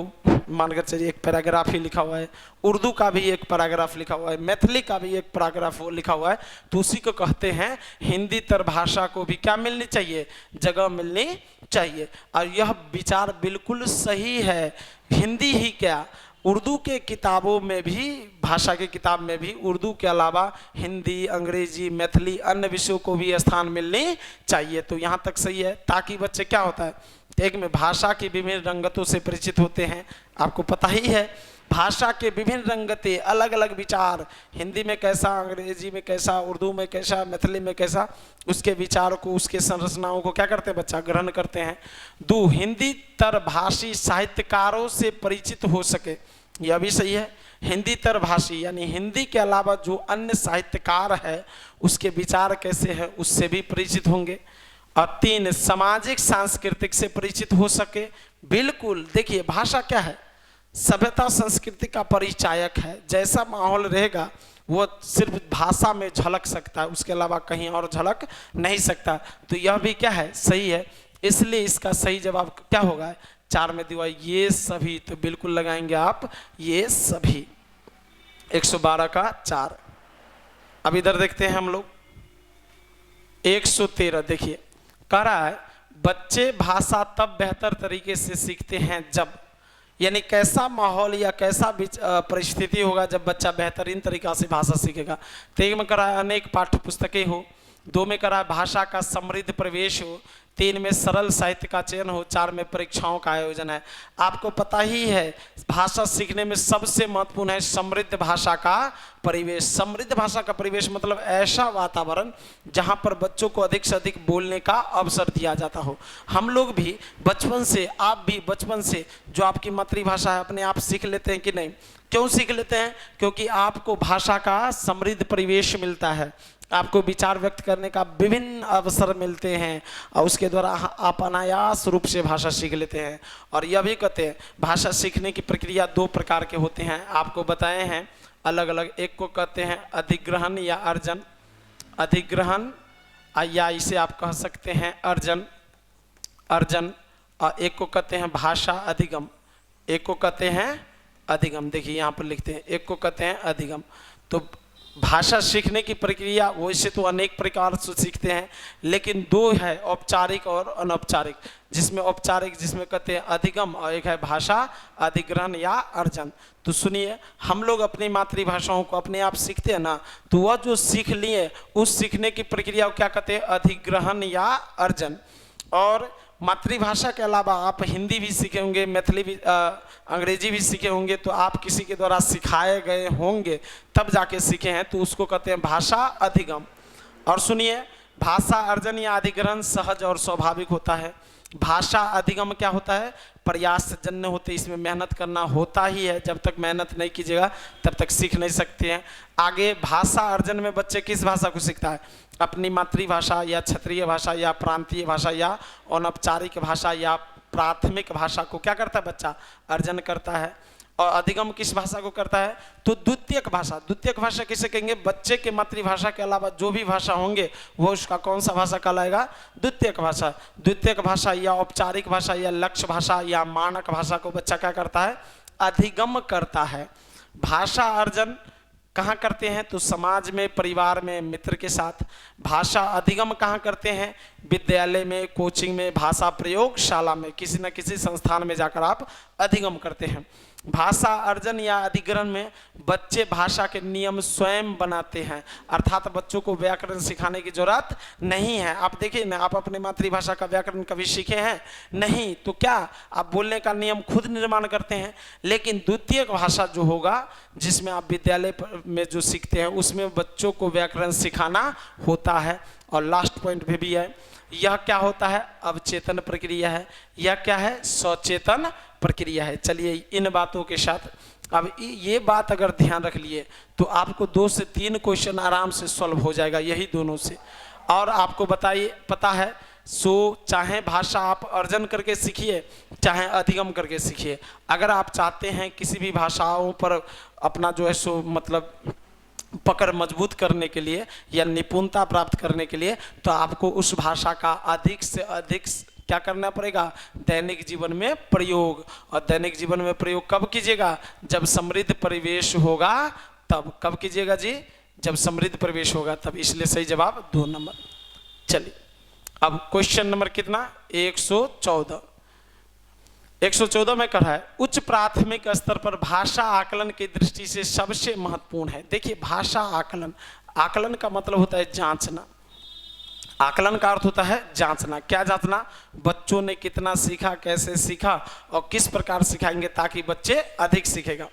मानकर चलिए एक पैराग्राफ ही लिखा हुआ है, उर्दू का भी एक पैराग्राफ लिखा हुआ है, मैथिली का भी एक पैराग्राफ लिखा हुआ है, तो उसी को कहते हैं हिंदी तर भाषा को भी क्या मिलनी चाहिए? जगह मिलनी चाहिए। और यह विचार बिल्कुल सही है। हिंदी ही क्या, उर्दू के किताबों में भी, भाषा की किताब में भी उर्दू के अलावा हिंदी, अंग्रेजी, मैथिली अन्य विषयों को भी स्थान मिलनी चाहिए। तो यहाँ तक सही है, ताकि बच्चे क्या होता है? एक में भाषा की विभिन्न रंगतों से परिचित होते हैं। आपको पता ही है भाषा के विभिन्न रंगतें, अलग अलग विचार, हिंदी में कैसा, अंग्रेजी में कैसा, उर्दू में कैसा, मैथिली में कैसा, उसके विचार को, उसके संरचनाओं को क्या करते हैं बच्चा? ग्रहण करते हैं। 2, हिंदी तर भाषी साहित्यकारों से परिचित हो सके, यह भी सही है। हिंदी तर भाषी यानी हिंदी के अलावा जो अन्य साहित्यकार है उसके विचार कैसे है उससे भी परिचित होंगे। और 3, सामाजिक सांस्कृतिक से परिचित हो सके। बिल्कुल, देखिए भाषा क्या है? सभ्यता संस्कृति का परिचायक है। जैसा माहौल रहेगा वो सिर्फ भाषा में झलक सकता है, उसके अलावा कहीं और झलक नहीं सकता। तो यह भी क्या है? सही है। इसलिए इसका सही जवाब क्या होगा? 4 में दिया ये सभी। तो बिल्कुल लगाएंगे आप ये सभी। 112 का 4। अब इधर देखते हैं हम लोग 113। देखिए, कह रहा है बच्चे भाषा तब बेहतर तरीके से सीखते हैं जब, यानी कैसा माहौल या कैसा परिस्थिति होगा जब बच्चा बेहतरीन तरीका से भाषा सीखेगा। 3 में करा है अनेक पाठ्य पुस्तकें हो। 2 में करा है भाषा का समृद्ध प्रवेश हो। 3 में सरल साहित्य का चयन हो। 4 में परीक्षाओं का आयोजन है। आपको पता ही है भाषा सीखने में सबसे महत्वपूर्ण है समृद्ध भाषा का परिवेश। समृद्ध भाषा का परिवेश मतलब ऐसा वातावरण जहां पर बच्चों को अधिक से अधिक बोलने का अवसर दिया जाता हो। हम लोग भी बचपन से, आप भी बचपन से जो आपकी मातृभाषा है अपने आप सीख लेते हैं कि नहीं? क्यों सीख लेते हैं? क्योंकि आपको भाषा का समृद्ध परिवेश मिलता है, आपको विचार व्यक्त करने का विभिन्न अवसर मिलते हैं और उसके द्वारा आप अनायास रूप से भाषा सीख लेते हैं। और यह भी कहते हैं भाषा सीखने की प्रक्रिया दो प्रकार के होते हैं, आपको बताए हैं अलग अलग। एक को कहते हैं अधिग्रहण या अर्जन, अधिग्रहण या इसे आप कह सकते हैं अर्जन, और एक को कहते हैं भाषा अधिगम, एक को कहते हैं अधिगम। देखिए यहाँ पर लिखते हैं, एक को कहते हैं अधिगम। तो भाषा सीखने की प्रक्रिया वैसे तो अनेक प्रकार से सीखते हैं, लेकिन दो है, औपचारिक और अनौपचारिक। जिसमें औपचारिक जिसमें कहते हैं अधिगम, और एक है भाषा अधिग्रहण या अर्जन। तो सुनिए, हम लोग अपनी मातृभाषाओं को अपने आप सीखते हैं ना, तो वह जो सीख लिए उस सीखने की प्रक्रिया को क्या कहते हैं? अधिग्रहण या अर्जन। और मातृभाषा के अलावा आप हिंदी भी सीखे होंगे, मैथिली भी, अंग्रेजी भी सीखे होंगे, तो आप किसी के द्वारा सिखाए गए होंगे तब जाके सीखे हैं, तो उसको कहते हैं भाषा अधिगम। और सुनिए, भाषा अर्जन या अधिग्रहण सहज और स्वाभाविक होता है। भाषा अधिगम क्या होता है? प्रयास जन्य होते, इसमें मेहनत करना होता ही है, जब तक मेहनत नहीं कीजिएगा तब तक सीख नहीं सकते हैं। आगे भाषा अर्जन में बच्चे किस भाषा को सीखता है? अपनी मातृभाषा या क्षेत्रीय भाषा या प्रांतीय भाषा या अनौपचारिक भाषा या प्राथमिक भाषा को क्या करता है बच्चा? अर्जन करता है। और अधिगम किस भाषा को करता है? तो द्वितीयक भाषा। द्वितीयक भाषा किसे कहेंगे? बच्चे के मातृभाषा के अलावा जो भी भाषा होंगे वो उसका कौन सा भाषा कहलाएगा? द्वितीयक भाषा। द्वितीयक भाषा या औपचारिक भाषा या लक्ष्य भाषा या मानक भाषा को बच्चा क्या करता है? अधिगम करता है। भाषा अर्जन कहाँ करते हैं? तो समाज में, परिवार में, मित्र के साथ। भाषा अधिगम कहाँ करते हैं? विद्यालय में, कोचिंग में, भाषा प्रयोगशाला में, किसी न किसी संस्थान में जाकर आप अधिगम करते हैं। भाषा अर्जन या अधिग्रहण में बच्चे भाषा के नियम स्वयं बनाते हैं, अर्थात बच्चों को व्याकरण सिखाने की जरूरत नहीं है। आप देखिए ना, आप अपने मातृभाषा का व्याकरण कभी सीखे हैं? नहीं, तो क्या आप बोलने का नियम खुद निर्माण करते हैं। लेकिन द्वितीय भाषा जो होगा, जिसमें आप विद्यालय में जो सीखते हैं, उसमें बच्चों को व्याकरण सिखाना होता है। और लास्ट पॉइंट पे भी है, यह क्या होता है? अवचेतन प्रक्रिया है। यह क्या है? सचेतन प्रक्रिया है। चलिए, इन बातों के साथ अब ये बात अगर ध्यान रख लिए तो आपको 2 से 3 क्वेश्चन आराम से सॉल्व हो जाएगा यही दोनों से। और आपको बताइए, पता है, चाहे भाषा आप अर्जन करके सीखिए चाहे अधिगम करके सीखिए, अगर आप चाहते हैं किसी भी भाषाओं पर अपना जो है सो मतलब पकड़ मजबूत करने के लिए या निपुणता प्राप्त करने के लिए, तो आपको उस भाषा का अधिक से अधिक क्या करना पड़ेगा? दैनिक जीवन में प्रयोग। और दैनिक जीवन में प्रयोग कब कीजिएगा? जब समृद्ध परिवेश होगा तब। कब कीजिएगा जी? जब समृद्ध परिवेश होगा तब। इसलिए सही जवाब 2 नंबर। चलिए, अब क्वेश्चन नंबर कितना? 114। 114 में कहा है, उच्च प्राथमिक स्तर पर भाषा आकलन की दृष्टि से सबसे महत्वपूर्ण है। देखिए, भाषा आकलन, आकलन का मतलब होता है जांचना। आकलन का अर्थ होता है जांचना। क्या जांचना? बच्चों ने कितना सीखा, कैसे सीखा और किस प्रकार सिखाएंगे ताकि बच्चे अधिक सीखेगा।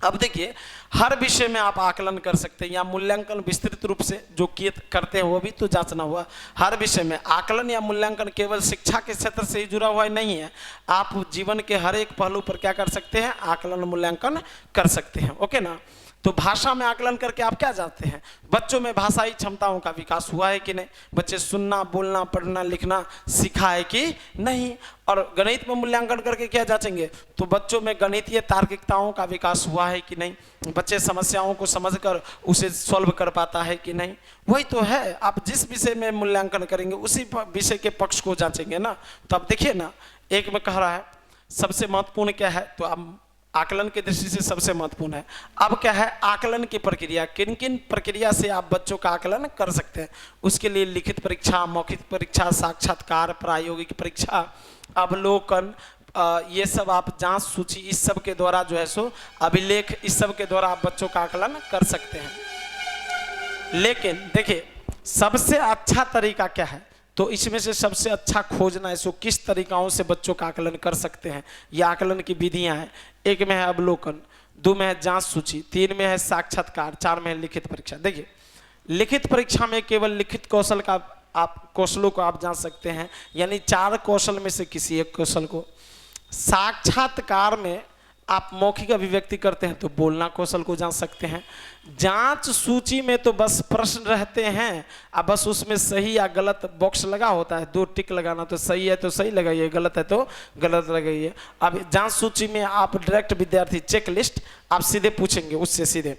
अब देखिए, हर विषय में आप आकलन कर सकते हैं या मूल्यांकन विस्तृत रूप से जो करते हैं वो भी तो जांचना हुआ। हर विषय में आकलन या मूल्यांकन केवल शिक्षा के क्षेत्र से ही जुड़ा हुआ नहीं है, आप जीवन के हर एक पहलू पर क्या कर सकते हैं? आकलन मूल्यांकन कर सकते हैं। ओके ना? तो भाषा में आकलन करके आप क्या जानते हैं? बच्चों में भाषाई क्षमताओं का विकास हुआ है कि नहीं? बच्चे सुनना, बोलना, पढ़ना, लिखना सीखा है कि नहीं? और गणित में मूल्यांकन करके क्या जांचेंगे? तो बच्चों में गणितीय तार्किकताओं का विकास हुआ है कि नहीं? बच्चे समस्याओं को समझकर उसे सॉल्व कर पाता है कि नहीं? वही तो है, आप जिस विषय में मूल्यांकन करेंगे उसी विषय के पक्ष को जांचेंगे ना। तो अब देखिए ना, एक में कह रहा है सबसे महत्वपूर्ण क्या है, तो आप आकलन की दृष्टि से सबसे महत्वपूर्ण है। अब क्या है? आकलन की प्रक्रिया, किन किन प्रक्रिया से आप बच्चों का आकलन कर सकते हैं। उसके लिए लिखित परीक्षा, मौखिक परीक्षा, साक्षात्कार, प्रायोगिक परीक्षा, अवलोकन, ये सब आप जांच सूची, इस सब के द्वारा जो है सो अभिलेख, इस सब के द्वारा आप बच्चों का आकलन कर सकते हैं। लेकिन देखिए, सबसे अच्छा तरीका क्या है? तो इसमें से सबसे अच्छा खोजना है, सो किस तरीकाओं से बच्चों का आकलन कर सकते हैं, ये आकलन की विधियां हैं। 1 में है अवलोकन, 2 में है जांच सूची, 3 में है साक्षात्कार, 4 में है लिखित परीक्षा। देखिए, लिखित परीक्षा में केवल लिखित कौशल का आप कौशलों को आप जांच सकते हैं, यानी 4 कौशल में से किसी एक कौशल को। साक्षात्कार में आप मौखिक अभिव्यक्ति करते हैं तो बोलना कौशल को जांच सकते हैं। जांच सूची में तो बस प्रश्न रहते हैं, अब बस उसमें सही या गलत बॉक्स लगा होता है, 2 टिक लगाना, तो सही है तो सही लगाइए, गलत है तो गलत लगाइए। अब जांच सूची में आप डायरेक्ट विद्यार्थी चेक लिस्ट आप सीधे पूछेंगे उससे सीधे,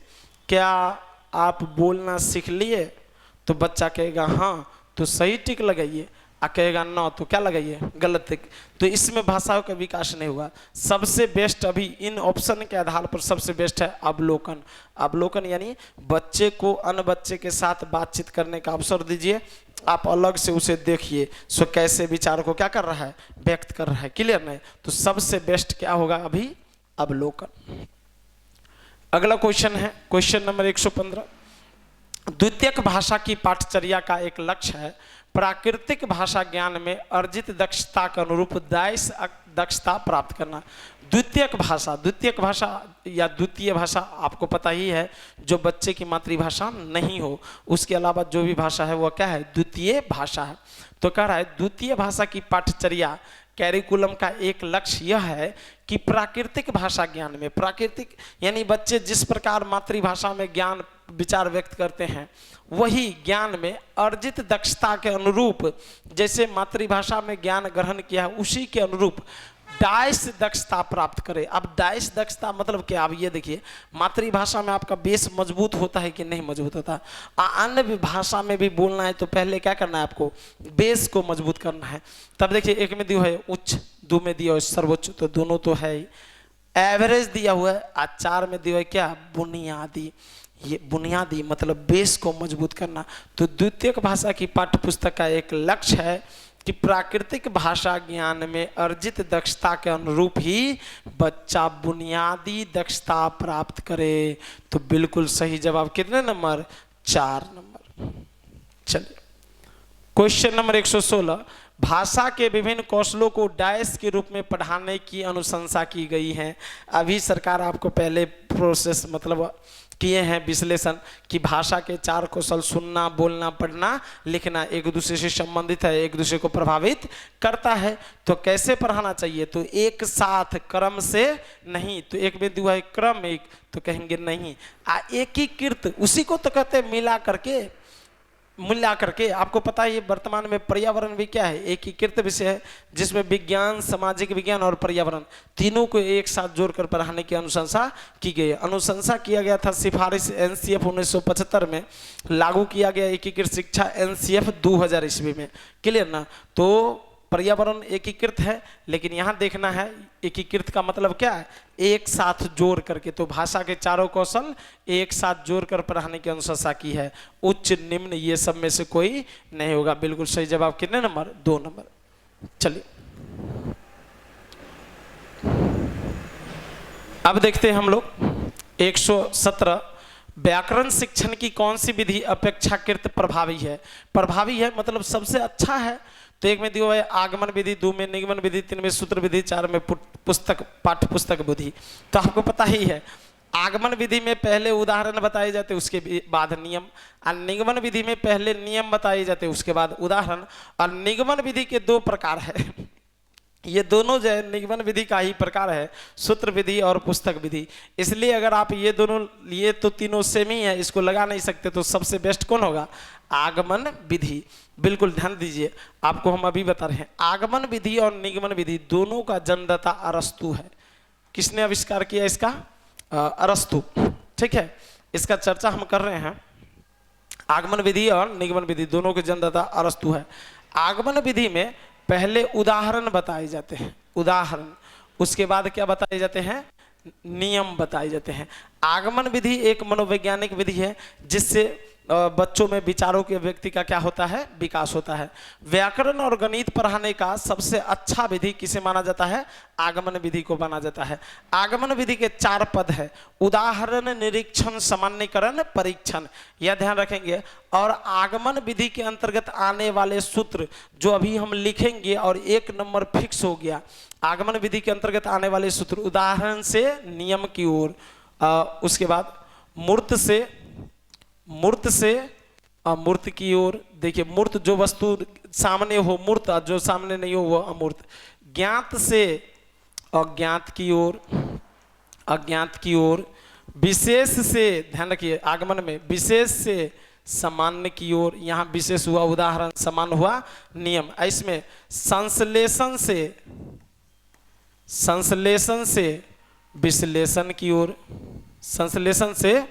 क्या आप बोलना सीख लिए? तो बच्चा कहेगा हाँ, तो सही टिक लगाइए, आ कहेगा ना तो क्या लगाइए, गलत टिक। तो इसमें भाषाओं का विकास नहीं हुआ। सबसे बेस्ट अभी इन ऑप्शन के आधार पर सबसे बेस्ट है अवलोकन। अवलोकन यानी बच्चे को अन्य बच्चे के साथ बातचीत करने का अवसर दीजिए, आप अलग से उसे देखिए सो कैसे विचार को क्या कर रहा है, व्यक्त कर रहा है। क्लियर नहीं? तो सबसे बेस्ट क्या होगा अभी, अवलोकन। अगला क्वेश्चन है क्वेश्चन नंबर 115। द्वितीयक भाषा की पाठचर्या का एक लक्ष्य है प्राकृतिक भाषा ज्ञान में अर्जित दक्षता के अनुरूप दायस दक्षता प्राप्त करना। द्वितीयक भाषा या द्वितीय भाषा आपको पता ही है, जो बच्चे की मातृभाषा नहीं हो, उसके अलावा जो भी भाषा है वह क्या है, द्वितीय भाषा है। तो कह रहा है द्वितीय भाषा की पाठचर्या कैरिकुलम का एक लक्ष्य यह है कि प्राकृतिक भाषा ज्ञान में, प्राकृतिक यानी बच्चे जिस प्रकार मातृभाषा में ज्ञान विचार व्यक्त करते हैं वही ज्ञान में अर्जित दक्षता के अनुरूप, जैसे मातृभाषा में ज्ञान ग्रहण किया है उसी के अनुरूप डायस दक्षता प्राप्त करे। अब डायस दक्षता मतलब क्या, अब ये देखिए मातृभाषा में आपका बेस मजबूत होता है कि नहीं मजबूत होता, अन्य भी भाषा में भी बोलना है तो पहले क्या करना है, आपको बेस को मजबूत करना है। तब देखिए एक में दिया है उच्च, 2 में दिया है सर्वोच्च, तो दोनों तो है ही। एवरेज दिया हुआ है, 4 में दिया है क्या, बुनियादी। ये बुनियादी मतलब बेस को मजबूत करना। तो द्वितीयक भाषा की पाठ्य पुस्तक का एक लक्ष्य है कि प्राकृतिक भाषा ज्ञान में अर्जित दक्षता के अनुरूप ही बच्चा बुनियादी दक्षता प्राप्त करे। तो बिल्कुल सही जवाब कितने नंबर, 4 नंबर। चलिए क्वेश्चन नंबर 116। भाषा के विभिन्न कौशलों को डायस के रूप में पढ़ाने की अनुशंसा की गई है। अभी सरकार आपको पहले प्रोसेस मतलब किए हैं विश्लेषण कि भाषा के 4 कौशल सुनना, बोलना, पढ़ना, लिखना एक दूसरे से संबंधित है, एक दूसरे को प्रभावित करता है। तो कैसे पढ़ाना चाहिए, तो एक साथ क्रम से नहीं, तो एक में दिया है क्रम एक, तो कहेंगे नहीं, एकीकृत, उसी को तो कहते हैं मिला करके। आपको पता है ये वर्तमान में पर्यावरण भी क्या है, एकीकृत विषय है जिसमें विज्ञान, सामाजिक विज्ञान और पर्यावरण तीनों को एक साथ जोड़कर पढ़ाने की अनुशंसा की गई है। अनुशंसा किया गया था सिफारिश एनसीएफ 1975 में, लागू किया गया एकीकृत शिक्षा एनसीएफ 2000 ईस्वी में। क्लियर ना? तो पर्यावरण एकीकृत है, लेकिन यहाँ देखना है एकीकृत का मतलब क्या है, एक साथ जोड़ करके। तो भाषा के 4 कौशल एक साथ जोड़कर पढ़ाने की अनुशंसा की है। उच्च निम्न ये सब में से कोई नहीं होगा। बिल्कुल सही जवाब कितने नंबर, 2 नंबर। चलिए अब देखते हैं हम लोग 117। व्याकरण शिक्षण की कौन सी विधि अपेक्षाकृत प्रभावी है? प्रभावी है मतलब सबसे अच्छा है। तो एक में दिया है आगमन विधि, 2 में निगमन विधि, 3 में सूत्र विधि, 4 में पाठ्य पुस्तक विधि। तो आपको पता ही है आगमन विधि में पहले उदाहरण बताए जाते उसके बाद नियम, और निगमन विधि में पहले नियम बताए जाते उसके बाद उदाहरण। और निगमन विधि के 2 प्रकार है ये दोनों जो है निगमन विधि का ही प्रकार है, सूत्र विधि और पुस्तक विधि। इसलिए अगर आप ये दोनों, ये तो तीनों सेम ही है, इसको लगा नहीं सकते, तो सबसे बेस्ट कौन होगा, आगमन विधि। बिल्कुल ध्यान दीजिए, आपको हम अभी बता रहे हैं आगमन विधि और निगमन विधि दोनों का जन्मदाता अरस्तु है। किसने आविष्कार किया इसका, अरस्तु। ठीक है, इसका चर्चा हम कर रहे हैं। आगमन विधि और निगमन विधि दोनों के जन्मदाता अरस्तु है। आगमन विधि में पहले उदाहरण बताए जाते हैं, उदाहरण, उसके बाद क्या बताए जाते हैं, नियम बताए जाते हैं। आगमन विधि एक मनोवैज्ञानिक विधि है जिससे बच्चों में विचारों के व्यक्ति का क्या होता है, विकास होता है। व्याकरण और गणित पढ़ाने का सबसे अच्छा विधि किसे माना जाता है, आगमन विधि को माना जाता है। आगमन विधि के 4 पद है, उदाहरण, निरीक्षण, सामान्यकरण, परीक्षण, यह ध्यान रखेंगे। और आगमन विधि के अंतर्गत आने वाले सूत्र जो अभी हम लिखेंगे और 1 नंबर फिक्स हो गया। आगमन विधि के अंतर्गत आने वाले सूत्र उदाहरण से नियम की ओर, उसके बाद मूर्त से अमूर्त की ओर। देखिए मूर्त जो वस्तु सामने हो मूर्त, जो सामने नहीं हो वह अमूर्त। ज्ञात से अज्ञात की ओर, अज्ञात की ओर, विशेष से, ध्यान रखिए आगमन में विशेष से सामान्य की ओर, यहाँ विशेष हुआ उदाहरण, सामान्य हुआ नियम। इसमें संश्लेषण से विश्लेषण की ओर, संश्लेषण से,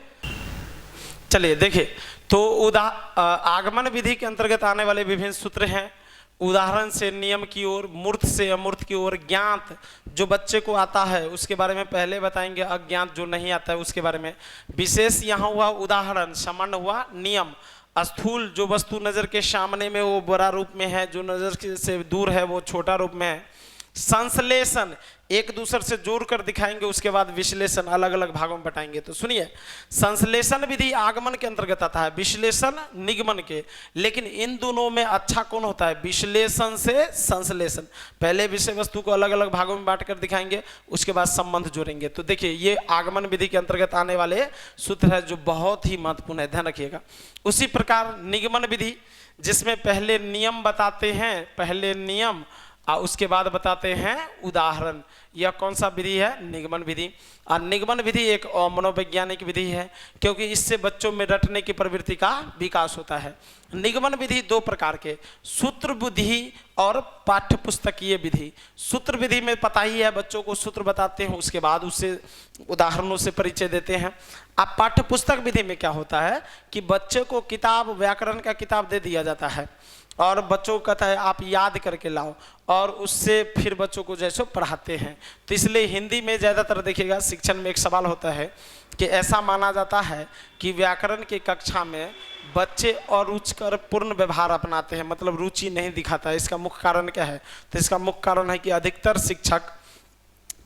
चलिए देखिए तो आगमन विधि के अंतर्गत आने वाले विभिन्न सूत्र हैं। उदाहरण से नियम की ओर, मूर्त से अमूर्त की ओर, ज्ञात जो बच्चे को आता है उसके बारे में पहले बताएंगे, अज्ञात जो नहीं आता है उसके बारे में। विशेष यहाँ हुआ उदाहरण, सामान्य हुआ नियम। स्थूल जो वस्तु नजर के सामने में वो बड़ा रूप में है, जो नजर से दूर है वो छोटा रूप में है। संश्लेषण एक दूसरे से जोड़कर दिखाएंगे, उसके बाद विश्लेषण अलग अलग भागों में बटाएंगे। तो सुनिए, संश्लेषण विधि आगमन के अंतर्गत आता है, विश्लेषण निगमन के। लेकिन इन दोनों में अच्छा कौन होता है? विश्लेषण से संश्लेषण। पहले विषय वस्तु को अलग अलग भागों में बांटकर दिखाएंगे, उसके बाद संबंध जोड़ेंगे। तो देखिए ये आगमन विधि के अंतर्गत आने वाले सूत्र है जो बहुत ही महत्वपूर्ण है, ध्यान रखिएगा। उसी प्रकार निगमन विधि, जिसमें पहले नियम बताते हैं, पहले नियम और उसके बाद बताते हैं उदाहरण। यह कौन सा विधि है? निगमन विधि। और निगमन विधि एक मनोवैज्ञानिक विधि है, क्योंकि इससे बच्चों में रटने की प्रवृत्ति का विकास होता है। निगमन विधि दो प्रकार के, सूत्र विधि और पाठ्यपुस्तकीय विधि। सूत्र विधि में पता ही है, बच्चों को सूत्र बताते हैं, उसके बाद उससे उदाहरणों से परिचय देते हैं। अब पाठ्यपुस्तक विधि में क्या होता है कि बच्चे को किताब, व्याकरण का किताब दे दिया जाता है और बच्चों को कहता है आप याद करके लाओ, और उससे फिर बच्चों को जैसे पढ़ाते हैं। तो इसलिए हिंदी में ज़्यादातर देखिएगा, शिक्षण में एक सवाल होता है कि ऐसा माना जाता है कि व्याकरण की कक्षा में बच्चे अरुचिकर पूर्ण व्यवहार अपनाते हैं, मतलब रुचि नहीं दिखाता है। इसका मुख्य कारण क्या है? तो इसका मुख्य कारण है कि अधिकतर शिक्षक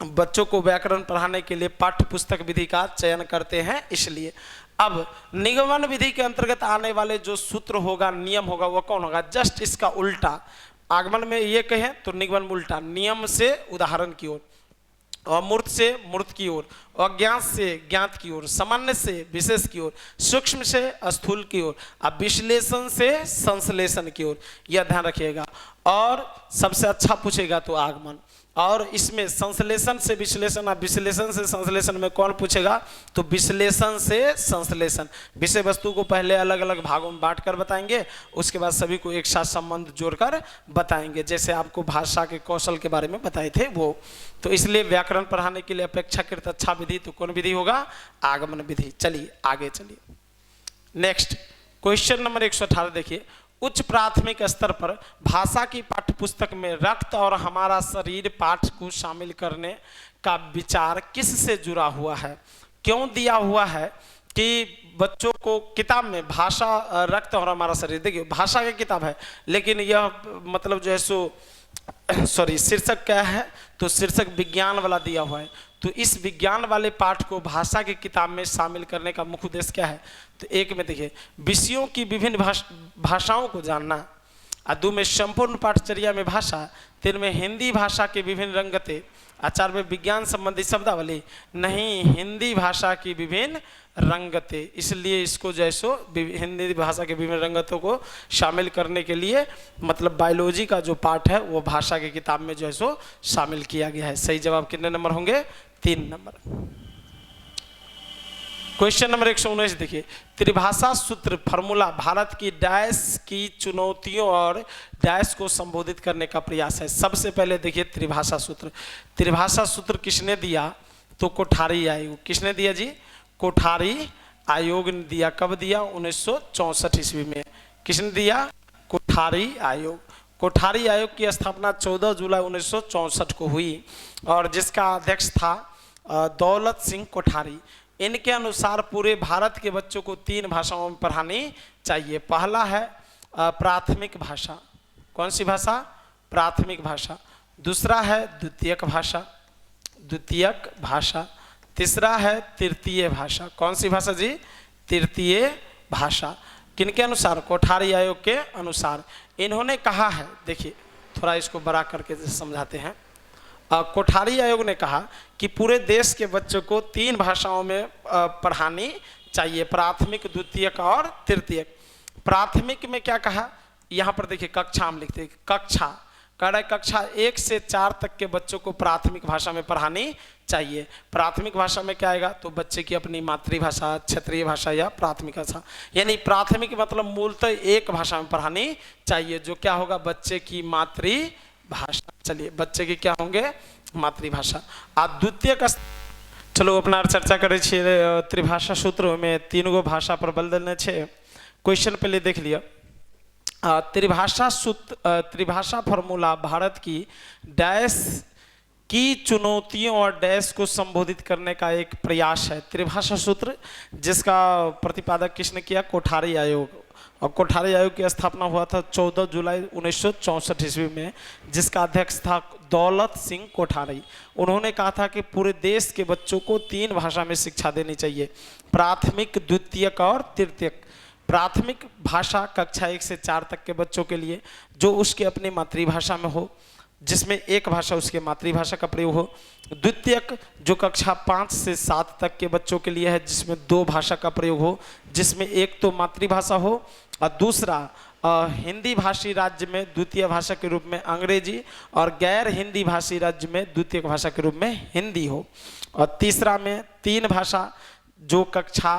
बच्चों को व्याकरण पढ़ाने के लिए पाठ्य पुस्तक विधि का चयन करते हैं। इसलिए अब निगमन विधि के अंतर्गत आने वाले जो सूत्र होगा, नियम होगा, वो कौन होगा? जस्ट इसका उल्टा। आगमन में ये कहें तो निगमन में उल्टा, नियम से उदाहरण की ओर, अमूर्त से मूर्त की ओर, अज्ञात से ज्ञात की ओर, सामान्य से विशेष की ओर, सूक्ष्म से स्थूल की ओर, अब विश्लेषण से संश्लेषण की ओर। यह ध्यान रखिएगा। और सबसे अच्छा पूछेगा तो आगमन, और इसमें संश्लेषण से विश्लेषण और विश्लेषण से संश्लेषण में कौन पूछेगा? तो विश्लेषण से संश्लेषण। विषय वस्तु को पहले अलग अलग भागों में बांट कर बताएंगे, उसके बाद सभी को एक साथ संबंध जोड़कर बताएंगे, जैसे आपको भाषा के कौशल के बारे में बताए थे वो। तो इसलिए व्याकरण पढ़ाने के लिए अपेक्षाकृत अच्छा विधि तो कौन विधि होगा? आगमन विधि। चलिए आगे चलिए, नेक्स्ट क्वेश्चन नंबर 118 देखिए। उच्च प्राथमिक स्तर पर भाषा की पाठ्यपुस्तक में रक्त और हमारा शरीर पाठ को शामिल करने का विचार किस से जुड़ा हुआ है? क्यों दिया हुआ है कि बच्चों को किताब में भाषा, रक्त और हमारा शरीर, देखिए भाषा की किताब है, लेकिन यह मतलब जो है सो सॉरी शीर्षक क्या है? तो शीर्षक विज्ञान वाला दिया हुआ है। तो इस विज्ञान वाले पाठ को भाषा की किताब में शामिल करने का मुख्य उद्देश्य क्या है? तो एक में देखिए विषयों की विभिन्न भाषाओं को जानना, और दो में संपूर्ण पाठचर्या में भाषा, तीन में हिंदी भाषा के विभिन्न रंगते, और चार में विज्ञान संबंधी शब्दावली, नहीं हिंदी भाषा की विभिन्न रंगते। इसलिए इसको जैसो हिंदी भाषा के विभिन्न रंगतों को शामिल करने के लिए मतलब बायोलॉजी का जो पार्ट है वो भाषा की किताब में जैसो शामिल किया गया है। सही जवाब कितने नंबर होंगे? 3 नंबर। क्वेश्चन नंबर 119 देखिए। त्रिभाषा सूत्र फॉर्मूला भारत की डैश की चुनौतियों और डैश को संबोधित करने का प्रयास है। सबसे पहले देखिए त्रिभाषा सूत्र। त्रिभाषा सूत्र किसने दिया? तो कोठारी आयोग। किसने दिया जी? कोठारी आयोग ने दिया। कब दिया? 1964 ईस्वी में। किसने दिया? कोठारी आयोग। कोठारी आयोग की स्थापना 14 जुलाई 1964 को हुई और जिसका अध्यक्ष था दौलत सिंह कोठारी। इनके अनुसार पूरे भारत के बच्चों को 3 भाषाओं में पढ़ानी चाहिए। पहला है प्राथमिक भाषा। कौन सी भाषा? प्राथमिक भाषा। दूसरा है द्वितीयक भाषा, द्वितीयक भाषा। तीसरा है तृतीय भाषा। कौन सी भाषा जी? तृतीय भाषा। किनके अनुसार? कोठारी आयोग के अनुसार। इन्होंने कहा है, देखिए थोड़ा इसको बड़ा करके समझाते हैं। कोठारी आयोग ने कहा कि पूरे देश के बच्चों को 3 भाषाओं में पढ़ानी चाहिए, प्राथमिक, द्वितीयक और तृतीयक। प्राथमिक में क्या कहा? यहाँ पर देखिए कक्षा हम लिखते हैं, कक्षा कह रहा है कक्षा 1 से 4 तक के बच्चों को प्राथमिक भाषा में पढ़ानी चाहिए। प्राथमिक भाषा में क्या आएगा, तो बच्चे की अपनी मातृभाषा, क्षेत्रीय भाषा या प्राथमिक भाषा, यानी प्राथमिक मतलब मूलतः एक भाषा में पढ़ानी चाहिए, जो क्या होगा, बच्चे की मातृभाषा। चलिए, बच्चे की क्या होंगे, मातृभाषा। आ द्वितीय का, चलो अपना चर्चा करे छिए त्रिभाषा सूत्र में 3 गो भाषा पर बल देने छे। क्वेश्चन पहले देख लिया। त्रिभाषा सूत्र, त्रिभाषा फॉर्मूला भारत की डैश की चुनौतियों और डैश को संबोधित करने का एक प्रयास है। त्रिभाषा सूत्र जिसका प्रतिपादक किसने किया, कोठारी आयोग। और कोठारी आयोग की स्थापना हुआ था 14 जुलाई 1964 ईस्वी में, जिसका अध्यक्ष था दौलत सिंह कोठारी। उन्होंने कहा था कि पूरे देश के बच्चों को 3 भाषा में शिक्षा देनी चाहिए, प्राथमिक, द्वितीयक और तृतीयक। प्राथमिक भाषा कक्षा 1 से 4 तक के बच्चों के लिए, जो उसके अपनी मातृभाषा में हो, जिसमें एक भाषा उसके मातृभाषा का प्रयोग हो। द्वितीयक जो कक्षा 5 से 7 तक के बच्चों के लिए है, जिसमें 2 भाषा का प्रयोग हो, जिसमें एक तो मातृभाषा हो और दूसरा हिंदी भाषी राज्य में द्वितीय भाषा के रूप में अंग्रेजी और गैर हिंदी भाषी राज्य में द्वितीय भाषा के रूप में हिंदी हो। और तीसरा में 3 भाषा जो कक्षा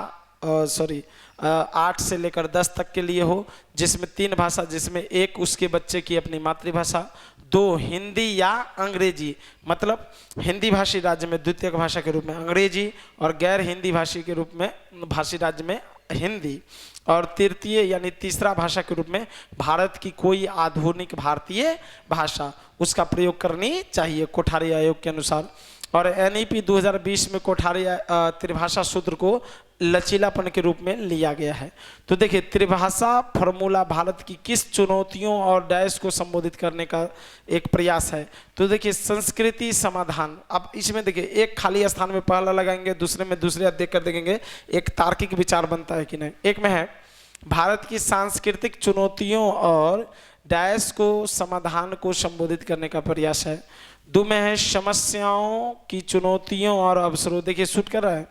8 से लेकर 10 तक के लिए हो, जिसमें 3 भाषा, जिसमें एक उसके बच्चे की अपनी मातृभाषा, 2 हिंदी या अंग्रेजी, मतलब हिंदी भाषी राज्य में द्वितीय भाषा के रूप में अंग्रेजी और गैर हिंदी भाषी के रूप में भाषी राज्य में हिंदी, और तृतीय यानी तीसरा भाषा के रूप में भारत की कोई आधुनिक भारतीय भाषा उसका प्रयोग करनी चाहिए कोठारी आयोग के अनुसार। और NEP 2020 में कोठारी त्रिभाषा सूत्र को लचीलापन के रूप में लिया गया है। तो देखिए, त्रिभाषा फॉर्मूला भारत की किस चुनौतियों और डैश को संबोधित करने का एक प्रयास है। तो देखिए, संस्कृति समाधान। अब इसमें देखिए, एक खाली स्थान में पहला लगाएंगे, दूसरे में दूसरे देख कर देखेंगे एक तार्किक विचार बनता है कि नहीं। एक में है भारत की सांस्कृतिक चुनौतियों और डैश को समाधान को संबोधित करने का प्रयास है। 2 में है समस्याओं की चुनौतियों और अवसरों, देखिए शूट कर रहा है।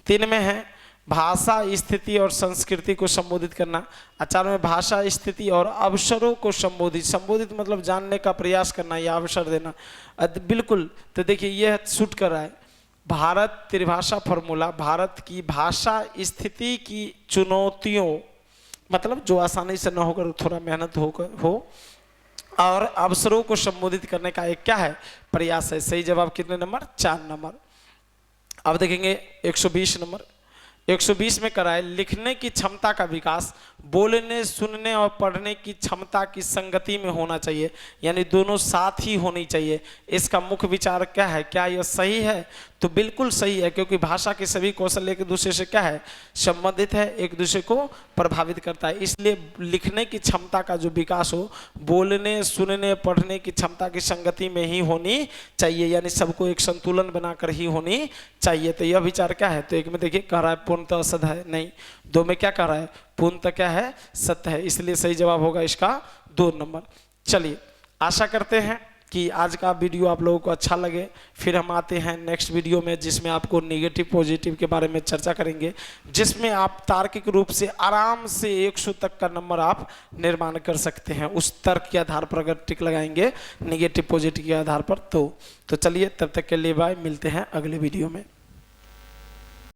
3 में है भाषा स्थिति और संस्कृति को संबोधित करना। 4 में भाषा स्थिति और अवसरों को संबोधित मतलब जानने का प्रयास करना या अवसर देना। बिल्कुल, तो देखिए यह शूट कर रहा है। भारत त्रिभाषा फॉर्मूला भारत की भाषा स्थिति की चुनौतियों, मतलब जो आसानी से न होकर थोड़ा मेहनत हो और अवसरों को संबोधित करने का एक क्या है, प्रयास है। सही जवाब कितने नंबर, 4 नंबर। अब देखेंगे 120 नंबर। 120 में कराए लिखने की क्षमता का विकास बोलने, सुनने और पढ़ने की क्षमता की संगति में होना चाहिए, यानी दोनों साथ ही होनी चाहिए। इसका मुख्य विचार क्या है, क्या यह सही है? तो बिल्कुल सही है, क्योंकि भाषा के सभी कौशल एक दूसरे से क्या है, संबंधित है, एक दूसरे को प्रभावित करता है। इसलिए लिखने की क्षमता का जो विकास हो बोलने, सुनने, पढ़ने की क्षमता की संगति में ही होनी चाहिए, यानी सबको एक संतुलन बनाकर ही होनी चाहिए। तो यह विचार क्या है, तो एक में देखिए कह रहा है पूर्णतः सत्य है, नहीं। 2 में क्या कह रहा है, पूर्णतः क्या है, सत्य है। इसलिए सही जवाब होगा इसका 2 नंबर। चलिए, आशा करते हैं कि आज का वीडियो आप लोगों को अच्छा लगे। फिर हम आते हैं नेक्स्ट वीडियो में, जिसमें आपको नेगेटिव पॉजिटिव के बारे में चर्चा करेंगे, जिसमें आप तार्किक रूप से आराम से 100 तक का नंबर आप निर्माण कर सकते हैं उस तर्क के आधार पर, अगर टिक लगाएंगे नेगेटिव पॉजिटिव के आधार पर। तो चलिए, तब तक के लिए बाय, मिलते हैं अगले वीडियो में।